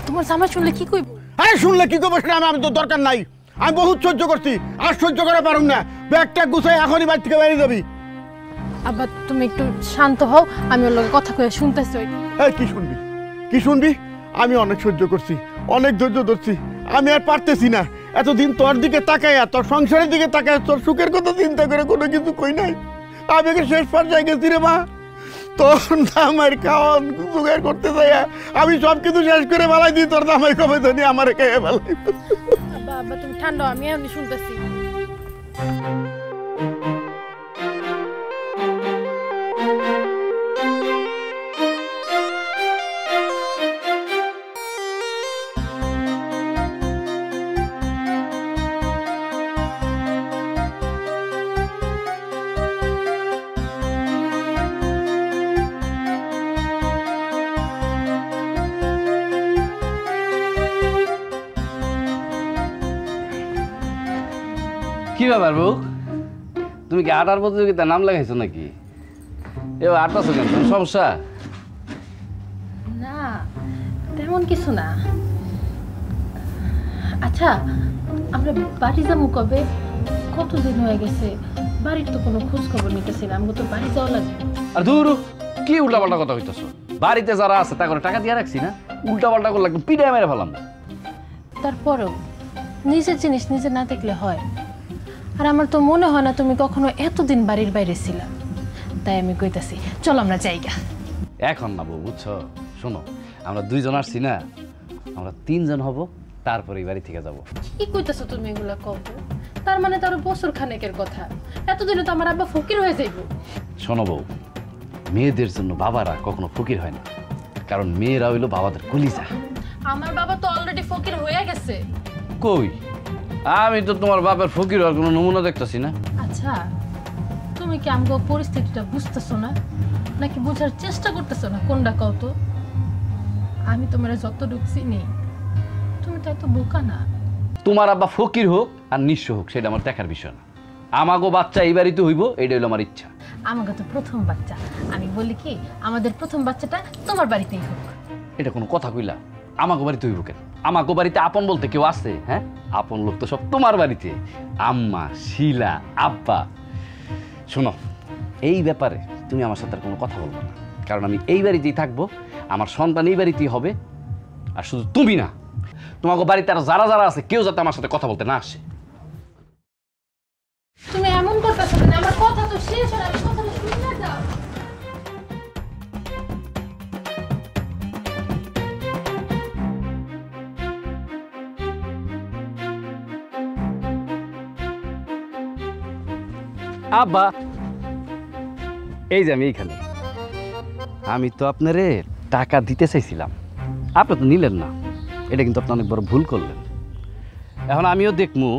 তোমার জামাই শুনলে কি কইব? আরে শুনলে কি করবো সেটা আমার তো দরকার নাই। আমি বহুত সহ্য করছি, আর সহ্য করা পারুম না। ব্যাগটা গুছাই এখনই বাড়ি থেকে বাইরে যাবি। আব্বা তুমি একটু শান্ত হও, আমি ওর লগে কথা কইয়া শুনতেছি। এই কি শুনবি, কি শুনবি? আমি অনেক সহ্য করছি, অনেক ধৈর্য ধরছি, আমি আর পারতেছি না। এতদিন তোর দিকে তাকাইয়া, তোর সংসারের দিকে তাকাইয়া, তোর সুখের কথা চিন্তা করে কোনো কিছু কই নাই। আমি শেষ পর্যায়ে গেছি রে মা। তোর দামার খাওয়ান জোগাড় করতে যাইয়া আমি সব কিছু শেষ করে ফেলাই দিই। তোর দামাই কবে জানি আমার খেয়ে ফেলাই। আব্বা আব্বা তুমি ঠান্ডা, আমি এমনি শুনতেছি। কি ব্যাপার বউ, তুমি কি আটার প্রতিযোগিতায় নাম লাগাইছো নাকি? এবার আটাছো কেন, কোনো সমস্যা? না তেমন কিছু না। আচ্ছা আমরা বাড়ি যাবো কবে? কতদিন হয়ে গেছে, বাড়ির তো কোনো খোঁজ খবর নিতেছি না। আমাকে তো বাড়ি যাওয়া লাগবে। আর দূর কি উল্টাপাল্টা কথা হইতেছো? বাড়িতে যারা আছে তা করে টাকা দিয়ে রাখছি না, উল্টাপাল্টা করলে একদম পিড়ে মেরে ফেলাম। তারপরেও নিজের জিনিস নিজে না দেখলে হয়? আর আমার তো মনে হয় না তুমি কখনো এতদিন বাড়ির বাইরে ছিলা। তাই আমি কইতাছি চলো আমরা যাইগা। এখন না বউ, বুঝছো? শোনো, আমরা দুইজন আসছি না, আমরা তিনজন হব, তারপরে এই বাড়ি থেকে যাবো। কি কইতাছো তুমি এগুলা কও? তার মানে তার বছর খানেকের কথা। এতদিনে তো আমার আব্বা ফকির হয়ে যাইব। শোনো বউ, মেয়েদের জন্য বাবারা কখনো ফকির হয় না, কারণ মেয়েরা হইলো বাবাদের কলিজা। আমার বাবা তো অলরেডি ফকির হয়ে গেছে। কই, আমি তো তোমার বাপের ফকির হওয়ার কোনো নমুনা দেখতেছি না। আচ্ছা তুমি কি আমগো পরিস্থিতিটা বুঝতেছো না, নাকি বোঝার চেষ্টা করতেছো না? কোনটা কও তো? আমি তোমার যতটুকু চিনি তুমি তো এত বোকা না। তোমার আব্বা ফকির হোক আর নিঃস্ব হোক সেটা আমার দেখার বিষয় না। আমাগো বাচ্চা এই বাড়িতে হইব, এইটা হইলো আমার ইচ্ছা। আমাকে তো প্রথম বাচ্চা, আমি বলি কি আমাদের প্রথম বাচ্চাটা তোমার বাড়িতেই হোক। এটা কোনো কথা কইলা? আমাগো বাড়িতে হইব কেন? আমাগো বাড়িতে আপন বলতে কেউ আছে? হ্যাঁ, আপন লোক তো সব তোমার বাড়িতে, আম্মা, শিলা, আব্বা। শোনো, এই ব্যাপারে তুমি আমার সাথে আর কোনো কথা বলবো না, কারণ আমি এই বাড়িতেই থাকবো, আমার সন্তান এই বাড়িতেই হবে। আর শুধু তুমি না, তোমাকে বাড়িতে আর যারা যারা আছে কেউ যাতে আমার সাথে কথা বলতে না আসে। তুমি এমন করতেছো না, আমার কথা তো শেষ হলো, আমি কথাটা শুনে যাও। আব্বা, এই যে আমি এইখানে। আমি তো আপনারে টাকা দিতে চাইছিলাম, আপনি তো নিলেন না। এটা কিন্তু আপনি অনেক বড় ভুল করলেন। এখন আমিও দেখবো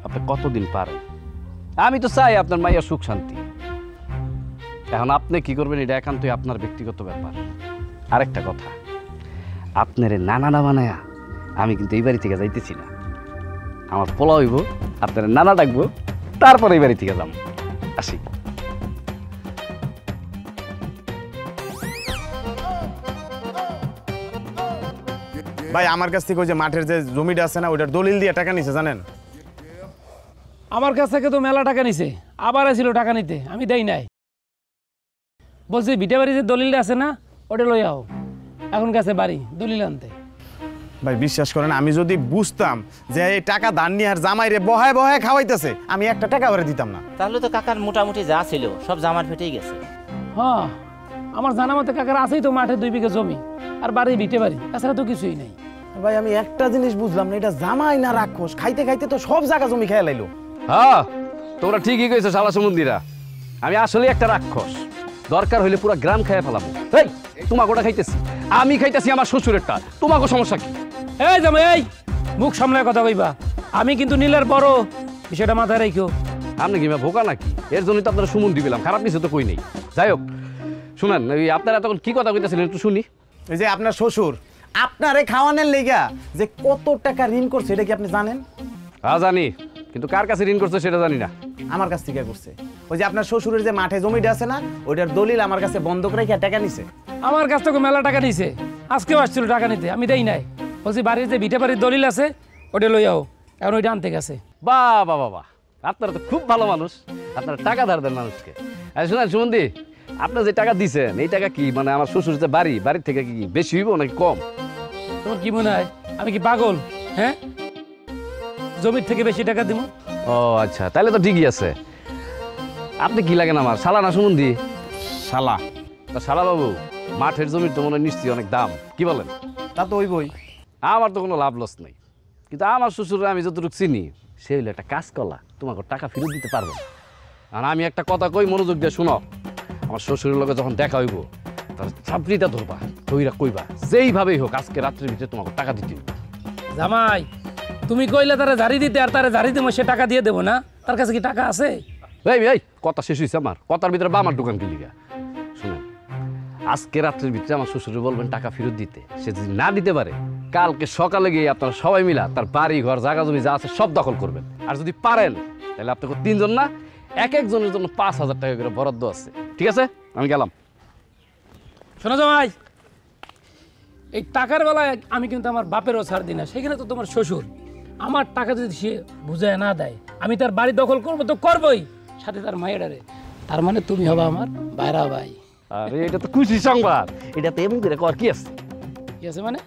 আপনি কতদিন পারেন। আমি তো চাই আপনার মাইয়ার সুখ শান্তি। এখন আপনি কি করবেন এটা একান্তই আপনার ব্যক্তিগত ব্যাপার। আরেকটা কথা, আপনার নানা বানায়া আমি কিন্তু এই বাড়ি থেকে যাইতেছি না। আমার পোলা হইব, আপনার নানা ডাকবো, তারপর এই বাড়ি থেকে যাম। আসি। ভাই আমার কাছ থেকে ওই যে মাঠের যে জমিটা আছে না, ওইটার দলিল দিয়ে টাকা নিছে জানেন? আমার কাছ থেকে তো মেলা টাকা নিছে, আবার আসছিল টাকা নিতে, আমি দেই নাই। বলছি ভিটে বাড়ি যে দলিলটা আছে না, ওটা লই আও। এখন কাছে বাড়ি দলিল আনতে। ভাই বিশ্বাস করেন, আমি যদি বুঝতাম যে এই টাকা ধার নিয়ে আর জামাইরে বহায় বহায় খাওয়াইতেছে, আমি একটা টাকা করে দিতাম না। তাহলে তো কাকার মোটামুটি যা ছিল সব জামার ফেটেই গেছে। হ্যাঁ, আমার জানা মতে কাকার আছেই তো মাঠে 2 বিঘা জমি, আর বাড়ি ভিটে বাড়ি, তাছাড়া তো কিছুই নাই। ভাই আমি একটা জিনিস বুঝলাম না, এটা জামাই না রাক্ষস? খাইতে খাইতে তো সব জায়গা জমি খেয়ে লাইলো। হ্যাঁ, তোমরা ঠিকই কইছো শালা সুমন্দিরা, আমি আসলে একটা রাক্ষস, দরকার হইলে পুরো গ্রাম খাইয়া ফেলাবো। এই তোমাকে ওটা খাইতেছি, আমি খাইতেছি আমার শ্বশুরেরটা, তোমাকে সমস্যা কি? এই জামাই এই মুখ সামলায় কথা কইবা, আমি কিন্তু নীলের বড়, বিষয়টা মাথায় রাখো। আপনি কি ভোকা নাকি? এর জন্যই তো আপনারা সুমন্দি পেলাম, খারাপ কিছু তো কই নেই। যাই হোক শুনেন, ওই আপনারা তখন কি কথা কইতেছিলেন একটু শুনি। এই যে আপনার শ্বশুর আপনারে খাওয়ানোর লেগা যে কত টাকা ঋণ করছে এটা কি আপনি জানেন? হ্যাঁ জানি, কিন্তু কার কাছে ঋণ করছে সেটা জানি না। আমার কাছ থেকে করছে। ওই যে আপনার শ্বশুরের যে মাঠে জমিটা আছে না, ওইটার দলিল আমার কাছে বন্ধক রেখে টাকা নিছে। আমার কাছ থেকে মেলা টাকা নিছে, আজকেও আসছিল টাকা নিতে, আমি দেই নাই। বলছি বাড়ির যে ভিটে বাড়ির দলিল আছে ওটা লই যাও, এখন ওইটা আনতে গেছে। বাহ বাহ বাহ, আপনারা তো খুব ভালো মানুষ, আপনারা টাকা ধার দেন মানুষকে। শুনেন সুমন্দি, আপনি যে টাকা দিচ্ছেন এই টাকা কি মানে আমার শ্বশুর যে বাড়ির থেকে কি বেশি হইব নাকি কম? তোমার কি মনে হয় আমি কি পাগল? হ্যাঁ, জমির থেকে বেশি টাকা দিব? ও আচ্ছা, তাহলে তো ঠিকই আছে। আপনি কি লাগেন আমার শালা না সুমন্দি? শালা। তা শালা বাবু, মাঠের জমির তো মনে হয় নিশ্চয়ই অনেক দাম, কি বলেন? তা তো ওই বই। আমার তো কোনো লাভ লস নেই, কিন্তু আমার শ্বশুর আমি যতটুকু চিনি সে হইলে একটা কাজ করলা তোমাকে টাকা ফেরত দিতে পারবো না। আর আমি একটা কথা কই, মনোযোগ দিয়ে শুনো। আমার শ্বশুরের লগে যখন দেখা হইব তার চাপড়িটা ধরবা, ধইরা কইবা যেইভাবেই হোক আজকে রাত্রির ভিতরে তোমাকে টাকা দিতে হইব। জামাই তুমি কইলে তারা জারি দিতে, আর তারা জারি দেবো, সে টাকা দিয়ে দেবো না? তার কাছে কি টাকা আছে? এই কথা শেষ হয়েছে আমার, কথার ভিতরে বা আমার দোকান কি লিগা? শুনেন, আজকে রাত্রির ভিতরে আমার শ্বশুরে বলবেন টাকা ফেরত দিতে। সে যদি না দিতে পারে কালকে সকালে গিয়ে আপনারা সবাই মিলা তার বাড়ি ঘর জায়গা জমি যা আছে সব দখল করবেন। আর যদি পারেন তাহলে আপনাকে 3 জন না, এক একজনের জন্য 5,000 টাকা করে বরাদ্দ আছে। ঠিক আছে, আমি গেলাম। শোনো জামাই, এই টাকার বেলায় আমি কিন্তু আমার বাপেরও ছাড় দিই না। সেখানে তো তোমার শ্বশুর, আমার টাকা যদি সে বুঝায় না দেয় আমি তার বাড়ি দখল করবো তো করবোই, সাথে তার মায়েরারে। তার মানে তুমি হবে আমার বাইরা ভাই। আরে এটা তো খুশি সংবাদ, এটা তো এমন করে কর কি আছে? কি আছে মানে?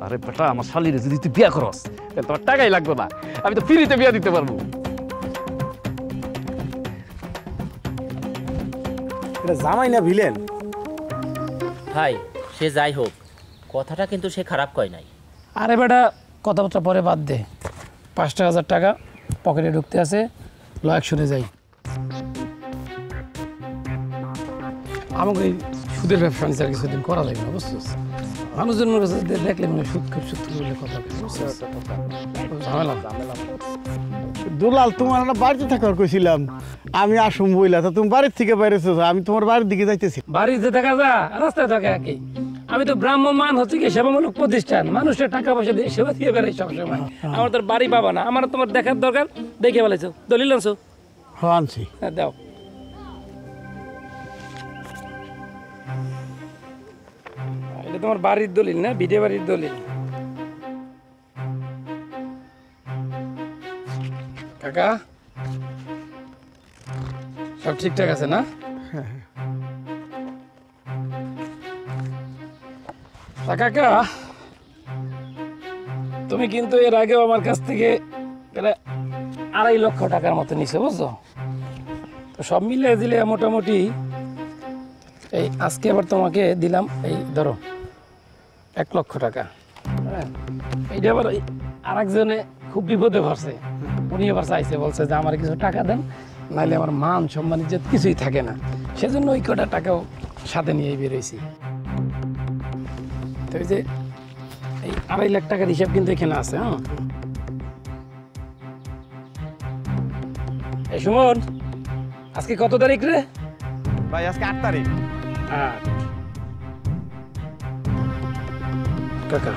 আরে বেটা, আমার শালিরে যদি তুই বিয়া করস তাহলে তোমার টাকাই লাগবে না, আমি তো ফ্রিতে বিয়া দিতে পারবো। এটা জামাই না ভিলেন? ভাই সে যাই হোক, কথাটা কিন্তু সে খারাপ কয় নাই। আরে বেটা, কথাবার্তা পরে বাদ দে। 5,000 টাকা পকেটে ঢুকতে আছে, লয়েক শুনে যাই। আমাকে এই সুদের ব্যবসা নিচার কিছুদিন করা লাগবে না, বুঝছিস? মানুষজনের কাছে দেখলে মনে সুদ বলে কথা ঝামেলা। দুলাল, তোমার একটা বাড়িতে থাকার কইছিলাম, আমি আসুম বইলা, তা তুমি বাড়ির থেকে বাইরেছো, আমি তোমার বাড়ির দিকে যাইতেছি। বাড়িতে থাকা যা, রাস্তায় থাকা একই। আমি তো ব্রাহ্মমান হচ্ছে কি সেবামূলক প্রতিষ্ঠান, মানুষের টাকা পয়সা দিয়ে সেবা দিয়ে বেড়াই সবসময়। আমার তোর বাড়ি পাবা না, আমার তোমার দেখার দরকার, দেখে ফেলেছো। দলিল আনছো? হ্যাঁ আনছি। হ্যাঁ দাও। এটা তোমার বাড়ির দলিল না, ভিটে বাড়ির দলিল। কাকা সব ঠিকঠাক আছে না? কাকা তুমি কিন্তু এর আগেও আমার কাছ থেকে প্রায় 2.5 লক্ষ টাকার মতো নিছো, বুঝছো? তো সব মিলিয়ে দিলে মোটামুটি এই আজকে আবার তোমাকে দিলাম, এই ধরো 1 লক্ষ টাকা। হ্যাঁ, এইটা আবার আরেকজনে খুব বিপদে পড়ছে, উনি আবার চাইছে, বলছে যে আমার কিছু টাকা দেন, নাহলে আমার মান সম্মান ইজ্জত কিছুই থাকে না। সেজন্য ওই কটা টাকাও সাথে নিয়েই বেরোইছি। তো এই যে এই 2.5 লাখ টাকার হিসাব কিন্তু এখানে আছে। হ্যাঁ, এই সুমন, আজকে কত তারিখ রে? ভাই আজকে 8 তারিখ। কাকা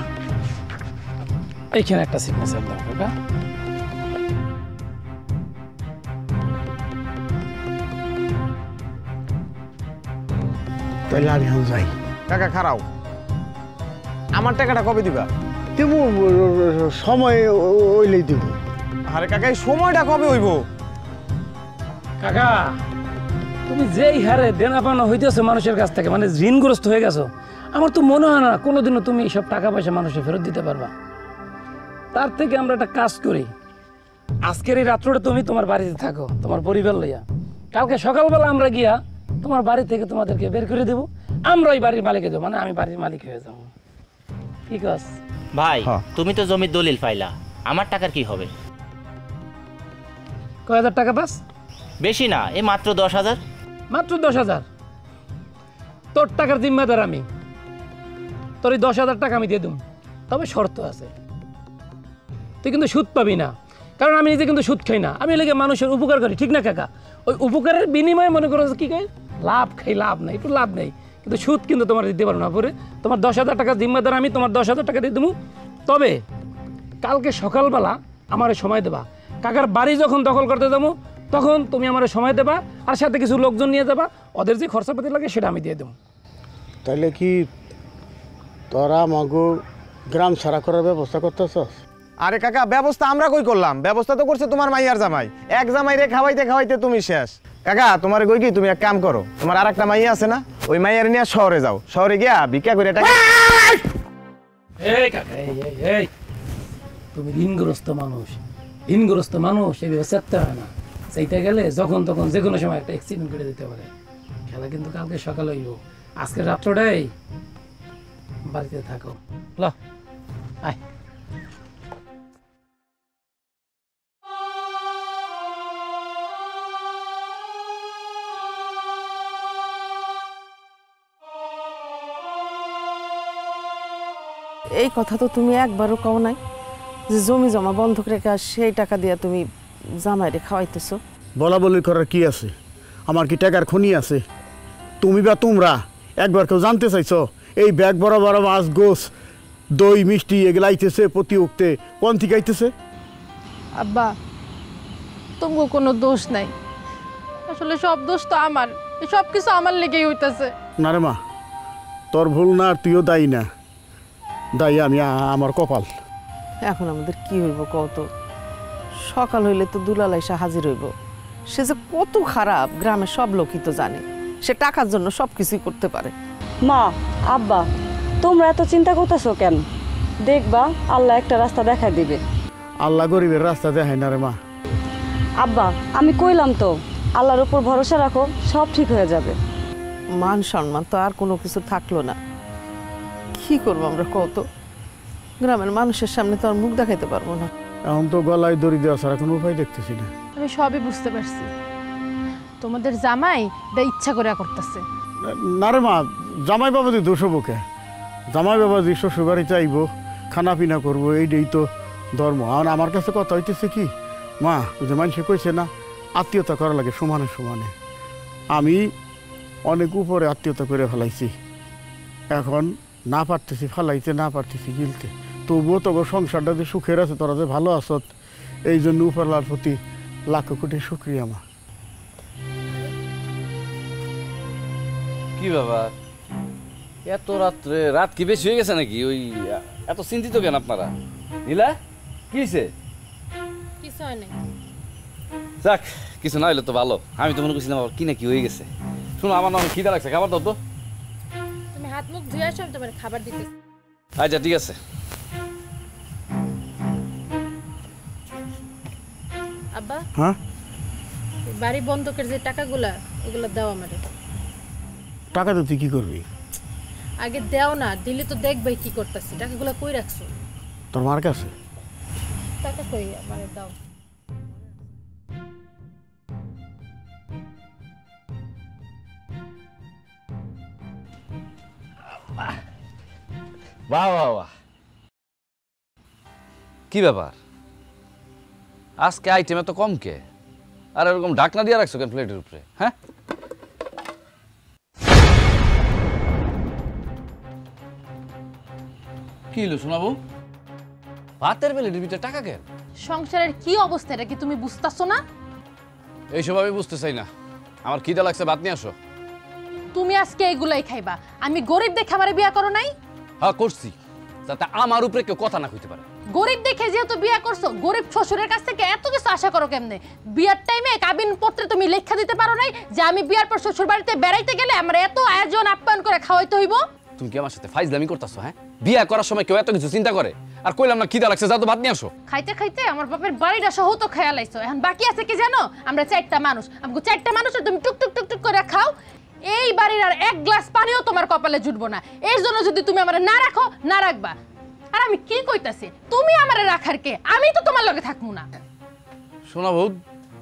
এইখানে একটা সিগনেচার দাও কাকা। তাহলে আমি এখন যাই। কাকা খারাও, আমার টাকাটা কবে দিবা? দেবো, সময় ওইলেই দেব। আরে কাকা এই সময়টা কবে হইব? কাকা তুমি যেই হারে দেনা পাওনা হইতেছো মানুষের কাছ থেকে, মানে ঋণগ্রস্ত হয়ে গেছো, আমার তো মনে হয় না কোনোদিনও তুমি এইসব টাকা পয়সা মানুষের ফেরত দিতে পারবা। তার থেকে আমরা একটা কাজ করি, আজকের এই রাত্রটা তুমি তোমার বাড়িতে থাকো তোমার পরিবার লইয়া, কালকে সকালবেলা আমরা গিয়া তোমার বাড়ি থেকে তোমাদেরকে বের করে দেবো, আমরা ওই বাড়ির মালিকে দেবো, মানে আমি বাড়ির মালিক হয়ে যাবো। ঠিক আছে ভাই, তুমি তো জমির দলিল পাইলা, আমার টাকার কি হবে? কয় হাজার টাকা পাস? বেশি না, এই মাত্র 10,000। মাত্র 10,000? তোর টাকার জিম্মাদার আমি, তোর এই 10,000 টাকা আমি দিয়ে দেব, তবে শর্ত আছে। তুই কিন্তু সুদ পাবি না, কারণ আমি নিজে কিন্তু সুদ খাই না, আমি লেগে মানুষের উপকার করি, ঠিক না কাকা? ওই উপকারের বিনিময়ে মনে করো কি কই লাভ খাই, লাভ নাই, একটু লাভ নেই, কিন্তু সুদ কিন্তু তোমার দিতে পারো না। পরে তোমার 10,000 টাকা জিম্মাদার আমি, তোমার 10,000 টাকা দিয়ে দেবো। তবে কালকে সকালবেলা আমার সময় দেবা, কাকার বাড়ি যখন দখল করতে যাবো তখন তুমি আমার সময় দেবা, আর সাথে কিছু লোকজন নিয়ে যাবা, ওদের যে খরচাপাতি লাগে সেটা আমি দিয়ে দেবো। তাহলে কি তোরা মগো গ্রাম ছাড়া করার ব্যবস্থা করতেছস? আরে কাকা, ব্যবস্থা আমরা কই করলাম? ব্যবস্থা তো করছে তোমার মাইয়ার জামাই। এক জামাই রে খাওয়াইতে খাওয়াইতে তুমি শেষ। কাকা তোমার কই কি, তুমি এক কাম করো, তোমার আর একটা মাইয়া আছে না, ওই মাইয়ার নিয়ে শহরে যাও, শহরে গিয়া ভিক্ষা করে টাকা। এই কাকা, এই তুমি ঋণগ্রস্ত মানুষ, ঋণগ্রস্ত মানুষ এইভাবে চেপতে হয় না। চাইতে গেলে যখন তখন যে কোনো সময় একটা অ্যাক্সিডেন্ট করে দিতে পারে। খেলা কিন্তু কালকে সকালে হইব, আজকে রাত্রটাই বাড়িতে থাকো। ল আয়। এই কথা তো তুমি একবারও কও নাই যে জমি জমা বন্ধক রেখে সেই টাকা দিয়ে তুমি জামাইরে খাওয়াইতেছো। বলা বলি করার কি আছে? আমার কি টাকার খনি আছে? তুমি বা তোমরা একবার কেউ জানতে চাইছো এই ব্যাগ বড় বড় মাছ, গোস, দই, মিষ্টি এগুলো আইতেছে প্রতি উক্তে কোন থেকে আইতেছে? আব্বা, তোমার কোনো দোষ নাই, আসলে সব দোষ তো আমার, সব কিছু আমার লেগেই হইতাছে। না রে মা, তোর ভুল না, আর তুইও দায়ী না, দায়ী আমি, আমার কপাল। এখন আমাদের কি হইব কত? সকাল হইলে তো দুলাল এসে হাজির হইব। সে যে কত খারাপ গ্রামের সব লোকই তো জানে, সে টাকার জন্য সব কিছুই করতে পারে। মা, আব্বা, তোমরা এত চিন্তা করতেছো কেন? দেখবা আল্লাহ একটা রাস্তা দেখা দিবে। আল্লাহ গরিবের রাস্তা দেখায় না রে মা। আব্বা, আমি কইলাম তো, আল্লাহর উপর ভরসা রাখো, সব ঠিক হয়ে যাবে। মান সম্মান তো আর কোনো কিছু থাকলো না, কি করবো আমরা কত? গ্রামের মানুষের সামনে তো আর মুখ দেখাইতে পারবো না। এখন তো গলায় দড়ি দেওয়া ছাড়া কোনো উপায় দেখতেছি না। আমি সবই বুঝতে পারছি, তোমাদের জামাই এটা ইচ্ছা করে করতেছে। না রে মা, জামাই বাবাদের দোষ হবো কে? জামাই বাবাদি শ্বশুর বাড়িতে আইব, খানা পিনা করবো, এইটাই তো ধর্ম। আর আমার কাছে কথা হইতেছে কি মা, ওই যে মানুষে কইছে না আত্মীয়তা করা লাগে সমানে সমানে, আমি অনেক উপরে আত্মীয়তা করে ফেলাইছি, এখন না পারতেছি ফালাইতে, না পারতেছি গিলতে। তবুও তো সংসারটা যে সুখের আছে, তোরা যে ভালো আছত, এই জন্য উপরলার প্রতি লাখ কোটি শুক্রিয়া মা। কি ব্যাপার, এত রাত্রে, রাত কি বেশি হয়ে গেছে নাকি? ওই এত চিন্তিত কেন আপনারা? নীলা, কি হয়েছে? কিছু হয় নাই। যাক, কিছু না হইলে তো ভালো। আমি তো মনে করছিলাম কি না কি হয়ে গেছে। শোনো, আমার না অনেক খিদা লাগছে, খাবার দাও তো। তুমি হাত মুখ ধুয়ে আসো, আমি তোমার খাবার দিতে। আচ্ছা ঠিক আছে। আব্বা, হ্যাঁ, বাড়ি বন্ধকের যে টাকাগুলা, ওগুলা দাও আমারে। টাকা তো তুই কি করবি? আগে দাও না, দিলে তো দেখবাই কি করতেছি। টাকাগুলা কই রাখছো? তোর মার কাছে। টাকা কই, আমারে দাও। বাহ বাহ বাহ, কি ব্যাপার আজকে আইটেম এত কম কে? আর এরকম ঢাকনা দিয়ে রাখছো কেন প্লেটের উপরে? হ্যাঁ, কি হলো শোনাবো? ভাতের প্লেটের ভিতরে টাকা কেন? সংসারের কি অবস্থা, এটা কি তুমি বুঝতাছো না? এইসব আমি বুঝতে চাই না, আমার খিদা লাগছে, ভাত নিয়ে আসো। তুমি আজকে এইগুলাই খাইবা? আমি গরিব দেখে আমারে বিয়া করো নাই? হ্যাঁ করছি, যাতে আমার উপরে কেউ কথা না কইতে পারে। গরিব দেখে যেহেতু বিয়া করছো, গরিব শ্বশুরের কাছ থেকে এত কিছু আশা করো কেমনে? বিয়ার টাইমে কাবিন পত্রে তুমি লেখা দিতে পারো নাই যে আমি বিয়ার পর শ্বশুর বাড়িতে বেড়াইতে গেলে আমার এত আয়োজন আপ্যায়ন করে খাওয়াইতে হইব? তুমি কি আমার সাথে ফাইজলামি করতেছো? হ্যাঁ, বিয়া করার সময় কেউ এত কিছু চিন্তা করে? আর কইলাম না খিদা লাগছে, যা তো ভাত নিয়ে আসো। খাইতে খাইতে আমার বাপের বাড়িটা সহ তো খেয়াল আইছো। এখন বাকি আছে কি জানো? আমরা 4টা মানুষ, আমাকে 4টা মানুষের তুমি টুক টুক টুক টুক করে খাও। এই বাড়ির আর এক গ্লাস পানিও তোমার কপালে জুটবো না। এর জন্য যদি তুমি আমারে না রাখো, না রাখবা। আর আমি কি কইতাছি, তুমি আমারে রাখার কে? আমি তো তোমার লগে থাকবো না। শোনা বউ,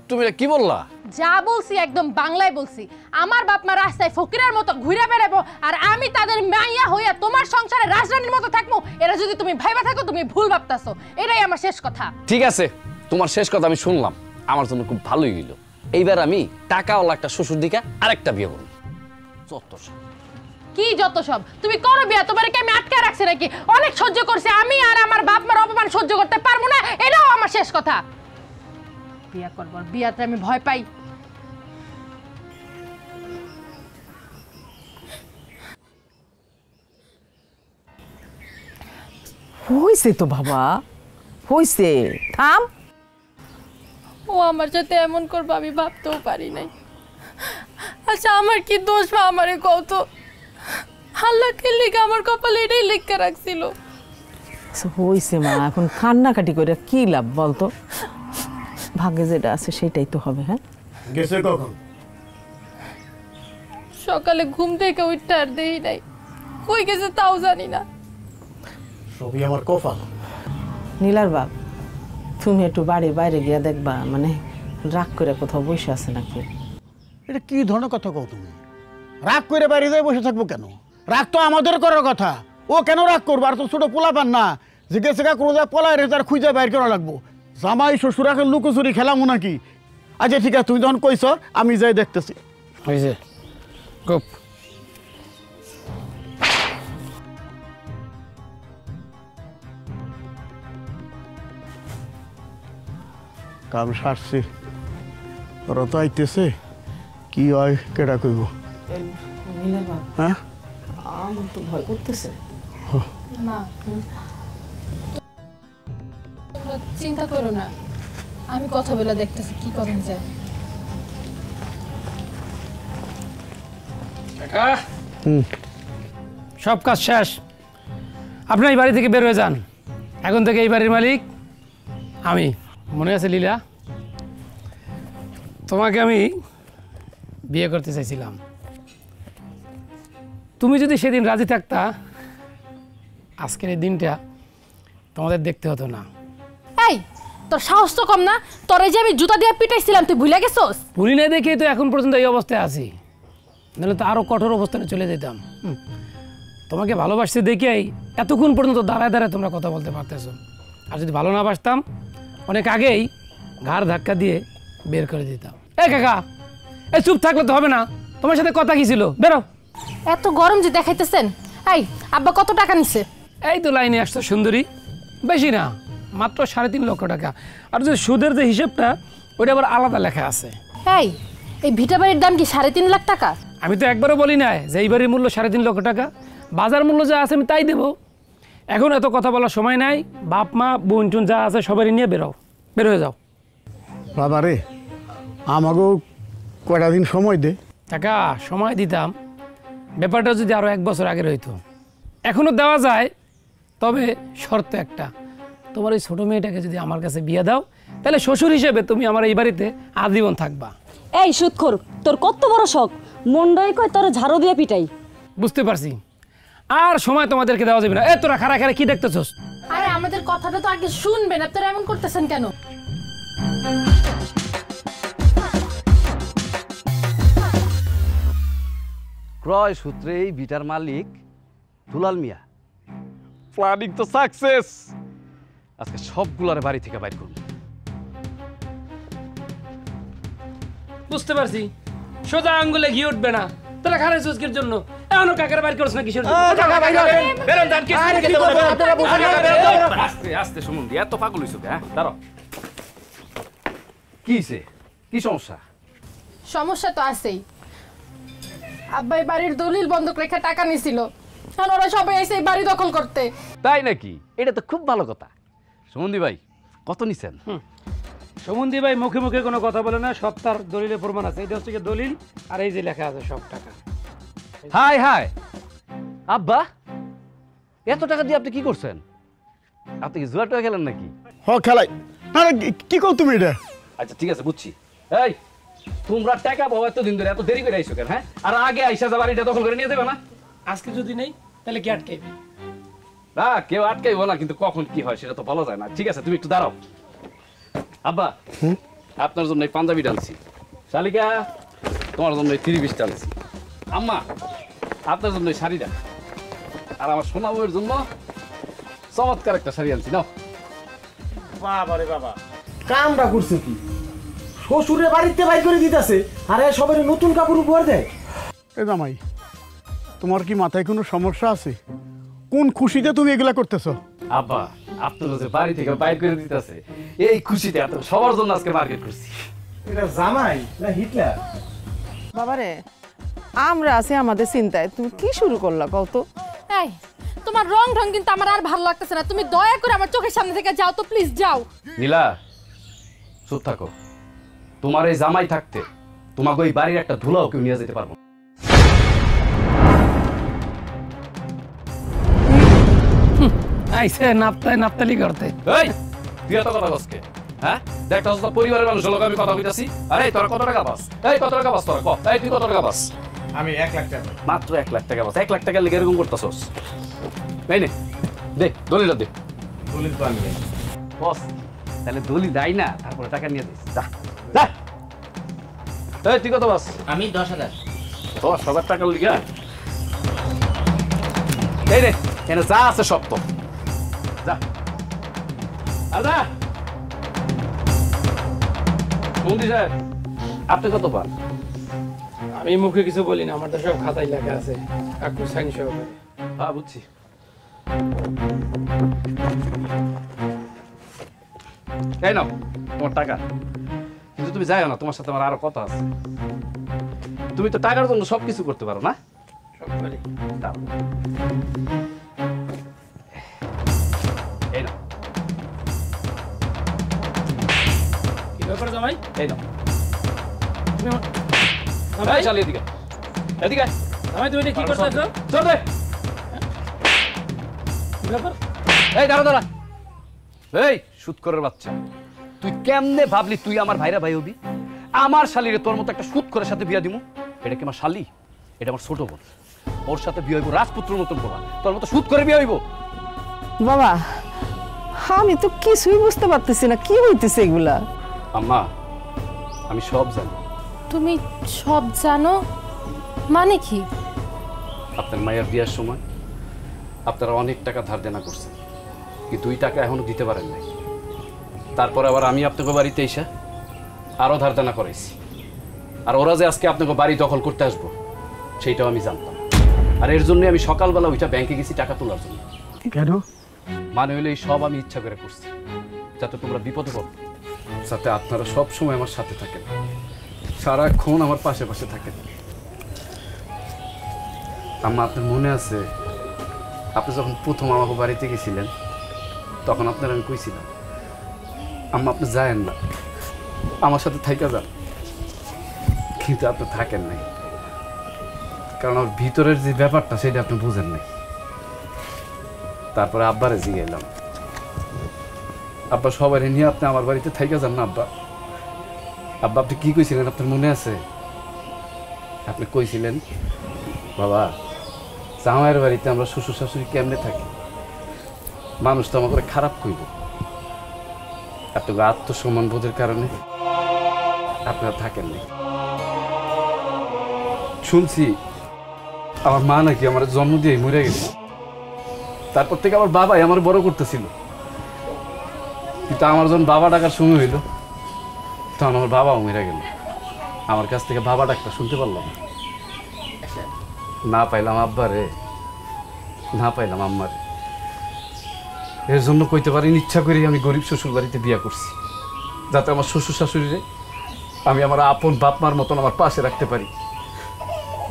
তুমি এটা কি বললা? যা বলছি একদম বাংলায় বলছি। আমার বাপ মা রাস্তায় ফকিরের মতো ঘুরে বেড়াবো আর আমি তাদের মাইয়া হইয়া তোমার সংসারে রাজরানীর মতো থাকবো, এরা যদি তুমি ভাইবা থাকো তুমি ভুল ভাবতাছো। এটাই আমার শেষ কথা। ঠিক আছে, তোমার শেষ কথা আমি শুনলাম, আমার জন্য খুব ভালোই হইল। এইবার আমি টাকাওয়ালা একটা শ্বশুর দিকে আরেকটা বিয়ে করব। যত সব কি যত সব, তুমি করো বিয়া, তোমার কি আমি আটকে রাখছি নাকি? অনেক সহ্য করছি আমি, আর আমার বাপ মার অপমান সহ্য করতে পারবো না, এটাও আমার শেষ কথা। বিয়া করবো, বিয়াতে আমি ভয় পাই। হইছে তো বাবা, হইছে, থাম। ও আমার সাথে এমন করবো আমি ভাবতেও পারি নাই। আচ্ছা আমার কি দোষ বা আমারে কত? আল্লাহ কে লিখে আমার কপালে এটাই লিখে রাখছিল। হইছে মা, এখন কান্নাকাটি করে কি লাভ বলতো? ভাগ্যে যেটা আছে সেটাই তো হবে। হ্যাঁ, গেছে কখন? সকালে ঘুম থেকে উঠতে আর দেই নাই, কই গেছে তাও জানি না। সবই আমার কপাল। নীলার বাপ, তুমি একটু বাড়ির বাইরে গিয়া দেখবা, মানে রাগ করে কোথাও বসে আছে নাকি। এটা কি ধরনের কথা কও তুমি? রাগ করে বাইরে যাই বসে থাকবো কেন? রাগ তো আমাদের করার কথা। ও কেন রাগ করবো? আর তো ছোট পোলা পান না যে গেছে গা কোনো যায় পলায় রে, তার খুঁজে বাইর করা লাগবো। জামাই শ্বশুরাকে লুকোচুরি খেলামো নাকি? আচ্ছা ঠিক আছে, তুমি যখন কইছ আমি যাই দেখতেছি। হয়েছে খুব। কাম সারছি, ওরা তো আইতেছে, কি হয় কেটা কইব? নীলার বাপ, হ্যাঁ, আমার তো ভয় করতেছে। না চিন্তা করো না, আমি কথা বলে দেখতেছি কি করেন যায়। কাকা, সব কাজ শেষ, আপনি এই বাড়ি থেকে বের হয়ে যান। এখন থেকে এই বাড়ির মালিক আমি। মনে আছে লীলা, তোমাকে আমি বিয়ে করতে চাইছিলাম। তুমি যদি সেদিন রাজি থাকতা, আজকের এই দিনটা তোমাদের দেখতে হতো না। এই তোর সাহস তো কম না, তোরে যে আমি জুতা দিয়ে পিটাইছিলাম তুই ভুলে গেছস? ভুলি না দেখেই তো এখন পর্যন্ত এই অবস্থায় আছি, নাহলে তো আরও কঠোর অবস্থানে চলে যেতাম। তোমাকে ভালোবাসতে দেখেই এতক্ষণ পর্যন্ত দাঁড়ায় দাঁড়ায় তোমরা কথা বলতে পারতেছো। আর যদি ভালো না বাসতাম অনেক আগেই ঘাড় ধাক্কা দিয়ে বের করে দিতাম। এই কাকা, এই চুপ থাকলে তো হবে না, তোমার সাথে কথা কি ছিল? বেরো। এত গরম যে দেখাইতেছেন। এই আব্বা কত টাকা নিছে? এই তো লাইনে আসতো সুন্দরী, বেশি না, মাত্র 3.5 লক্ষ টাকা। আর যে সুদের যে হিসেবটা ওইটা আবার আলাদা লেখা আছে। এই ভিটা বাড়ির দাম কি 3.5 লাখ টাকা? আমি তো একবারও বলি না যে এই বাড়ির মূল্য 3.5 লক্ষ টাকা, বাজার মূল্য যা আছে আমি তাই দেবো। এখন এত কথা বলার সময় নাই, বাপ মা বোন টুন যা আছে সবাই নিয়ে বের হয়ে যাও। বাবা রে, আমাকেও কয়টা দিন সময় দে। টাকা সময় দিতাম, ব্যাপারটা যদি আরও 1 বছর আগের হইতো। এখনও দেওয়া যায়, তবে শর্ত একটা, তোমার ওই ছোটো মেয়েটাকে যদি আমার কাছে বিয়ে দাও, তাহলে শ্বশুর হিসেবে তুমি আমার এই বাড়িতে আজীবন থাকবা। এই সুদখোর, তোর কত বড় শখ, মন্ডই কয় তোর ঝাড়ু দিয়ে পিটাই। বুঝতে পারছি, আর সময় তোমাদেরকে দেওয়া যাবে না। এ তোরা খারা খারা কি দেখতেছস? আরে আমাদের কথাটা তো আগে শুনবেন, আপনারা এমন করতেছেন কেন? ক্রয় সূত্রে এই ভিটার মালিক দুলাল মিয়া। প্ল্যানিং তো সাকসেস, আজকে সবগুলার বাড়ি থেকে বাইর করব। বুঝতে পারছি, সোজা আঙ্গুলে ঘি উঠবে না। তোরা খারাপ সুস্কির জন্য এমন কাকার বাইর করছ না কিসের জন্য? আস্তে আস্তে শুনুন, এত পাগল হইছো কে? দাঁড়াও, কি হইছে? কি সমস্যা? সমস্যা তো আছেই। আব্বাই বাড়ির দলিল বন্ধক রেখে টাকা নিছিল, আর ওরা সবাই এসে এই বাড়ি দখল করতে। তাই নাকি? এটা তো খুব ভালো কথা। সুমন্দি ভাই, কত নিছেন? সুমন্দি ভাই মুখে মুখে কোনো কথা বলে না, সব তার দলিলে প্রমাণ আছে। এইটা হচ্ছে দলিল, আর এই যে লেখা আছে সব টাকা। হাই হাই আব্বা, এত টাকা দিয়ে আপনি কি করছেন? আপনি কি জুয়া টুয়া খেলেন নাকি? হ খেলাই। আরে কি কও তুমি এটা? আচ্ছা ঠিক আছে, বুঝছি। এই তোমরা টাকা পাবো এতদিন ধরে, এত দেরি করে আইসো কেন? হ্যাঁ, আর আগে আইসা যা বাড়িটা দখল করে নিয়ে যাবে না? আজকে যদি নেই তাহলে কি আটকাইবে? না, কেউ আটকাইবো না, কিন্তু কখন কি হয় সেটা তো বলা যায় না। ঠিক আছে, তুমি একটু দাঁড়াও। আব্বা, আপনার জন্য এই পাঞ্জাবি ডালছি, শালিকা তোমার জন্য 30-20টা আনছি। আম্মা আপনার জন্য এই শাড়িটা, আর আমার সোনা বউয়ের জন্য চমৎকার একটা শাড়ি আনছি। নাও। বাবা রে বাবা, কামটা করছে কি? শ্বশুরে বাড়িতে বাই করে দিতেছে আর সবাই নতুন কাপড় উপহার দেয়। এ জামাই, তোমার কি মাথায় কোনো সমস্যা আছে? কোন খুশিতে তুমি এগুলা করতেছো? আব্বা আপনার যে বাড়ি থেকে বাইর করে দিতেছে, এই খুশিতে এত সবার জন্য আজকে মার্কেট করছি। এটা জামাই না হিটলার? বাবারে, আমরা আছি আমাদের চিন্তায়, তুমি কি শুরু করলা কও তো? এই তোমার রং ঢং কিন্তু আমার আর ভালো লাগতেছে না, তুমি দয়া করে আমার চোখের সামনে থেকে যাও তো, প্লিজ যাও। নীলা চুপ থাকো। তোমার এই জামাই থাকতে তোমাকে ওই বাড়ির একটা ধুলাও কেউ নিয়ে যেতে পারবো না। আইসে নাপতালি করতে। এই তুই এত কথা কসকে? হ্যাঁ দেখ তো পরিবারের মানুষের লোক আমি কথা কইতাছি। আরে তোর কত টাকা পাস? এই কত টাকা পাস তোর? এই তুই কত টাকা পাস? আমি 1 লাখ টাকা। মাত্র 1 লাখ টাকা পাস? 1 লাখ টাকা লেগে এরকম করতেছস? এই নে দে দলিল দে। দলিল তো আমি বস তাহলে দলিল দাই না, তারপরে টাকা নিয়ে দিস। যা যা। এই তুই কত পাস? আমি 10,000। 10,000 টাকা লিগা? এই রে এনে যা আছে সব তো যা। আদা বন্ধু সাহেব, আপনি কত পান? আমি মুখে কিছু বলি না, আমার তো সব খাতায় লেখা আছে। কাকু সাইন সহকারে। হ্যাঁ বুঝছি। এই নাও তোমার টাকা, কিন্তু তুমি যাইও না, তোমার সাথে আমার আরো কথা আছে। তুমি তো টাকার জন্য সবকিছু করতে পারো না? সব পারি। দাও। এই নাও। কি ব্যাপার জামাই? এই নাও। তুমি আমার- এই জামাই, চালিয়ে এদিকে এদিকে। জামাই তুমি এটা কি করতেছো? চল দে। কি ব্যাপার? এই দাঁড়া দাঁড়া। এই সুৎখোরের বাচ্চা, তুই কেমনে ভাবলি তুই আমার ভাইরা ভাই হবি? আমার শালিরে তোর মতো একটা সুৎখোরের সাথে বিয়া দিমু? এটা কি আমার শালি? এটা আমার ছোট বোন। ওর সাথে বিয়ে হইব রাজপুত্রের মতন বলা, তোর মতো সুৎখোরে বিয়ে হইব? বাবা, আমি তো কিছুই বুঝতে পারতেছি না, কি হইতেছে এগুলা? আম্মা আমি সব জানি। তুমি সব জানো মানে কি? আপনার মায়ের বিয়ার সময় আপনারা অনেক টাকা ধার দেনা করছেন, কিন্তু ওই টাকা এখনো দিতে পারেন নাই। তারপরে আবার আমি আপনাকে বাড়িতে এসে আরও ধার দেনা করাইছি। আর ওরা যে আজকে আপনাকে বাড়ি দখল করতে আসবো সেইটাও আমি জানতাম। আর এর জন্য আমি সকালবেলা ওইটা ব্যাংকে গেছি টাকা তোলার জন্য। কেন? মানে হইলে এই সব আমি ইচ্ছা করে করছি, যাতে তোমরা বিপদে পড়ো, যাতে আপনারা সব সময় আমার সাথে থাকেন, সারাক্ষণ আমার পাশে পাশে থাকেন। আম্মা আপনার মনে আছে আপনি যখন প্রথম আমাকে বাড়িতে গেছিলেন তখন আপনার আমি কইছিলাম, আম্মা আপনি যায়েন না, আমার সাথে থাইকা যান। কিন্তু আপনি থাকেন নাই, কারণ আমার ভিতরের যে ব্যাপারটা সেটা আপনি বুঝেন নাই। তারপরে আব্বারে জিগাইলাম, আব্বা সবাই নিয়ে আপনি আমার বাড়িতে থাইকা যান না আব্বা। আব্বা আপনি কি কইছিলেন আপনার মনে আছে? আপনি কইছিলেন, বাবা জামাইয়ের বাড়িতে আমরা শ্বশুর শাশুড়ি কেমনে থাকি, মানুষ তো আমাকে খারাপ কইব। আপনাকে আত্মসম্মান বোধের কারণে আপনারা থাকেন নাই। শুনছি আমার মা নাকি আমার জন্ম দিয়ে মরে গেছে, তারপর থেকে আমার বাবাই আমার বড় করতেছিল। কিন্তু আমার যখন বাবা ডাকার সময় হইল তখন আমার বাবাও মরে গেল। আমার কাছ থেকে বাবা ডাকটা শুনতে পারলাম না, পাইলাম আব্বারে, না পাইলাম আম্মারে। এর জন্য কইতে পারিনি ইচ্ছা করেই আমি গরিব শ্বশুর বাড়িতে বিয়ে করছি, যাতে আমার শ্বশুর শাশুড়িরে আমি আমার আপন বাপ মার মতন আমার পাশে রাখতে পারি।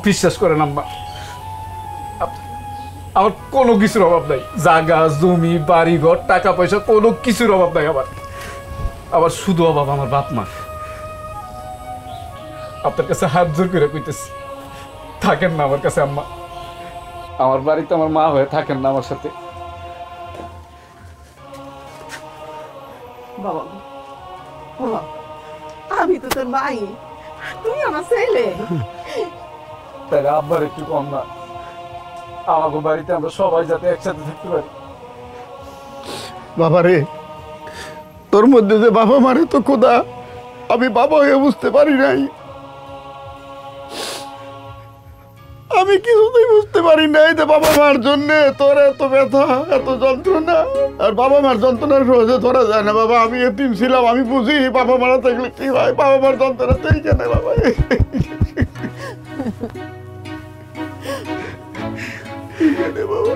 বিশ্বাস করেন আম্মা, আমার কোনো কিছুর অভাব নাই, জায়গা জমি বাড়ি ঘর টাকা পয়সা কোনো কিছুর অভাব নাই। আমার শুধু অভাব আমার বাপ মা। আপনার কাছে হাত জোর করে কইতেছি, থাকেন না আমার কাছে আম্মা, আমার বাড়িতে আমার মা হয়ে থাকেন না আমার সাথে। বাবা, বাবা, আমি তো তোর ভাই, তুই আমার ছেলে। তাহলে আব্বার একটু কম না, আমাকে বাড়িতে আমরা সবাই যাতে একসাথে থাকতে পারি। বাবা রে, তোর মধ্যে যে বাবা মারে তো খোদা, আমি বাবা হয়ে বুঝতে পারি নাই। আমি কিছুতেই বুঝতে পারি নাই যে বাবা মার জন্য তোর এত ব্যথা এত যন্ত্রণা। আর বাবা মার যন্ত্রণা সহজে ধরা যায় না বাবা। আমি এতিম ছিলাম, আমি বুঝি বাবা মারা থাকলে কি হয়। বাবা মার যন্ত্রণা তো এইখানে বাবা। এইখানে বাবা।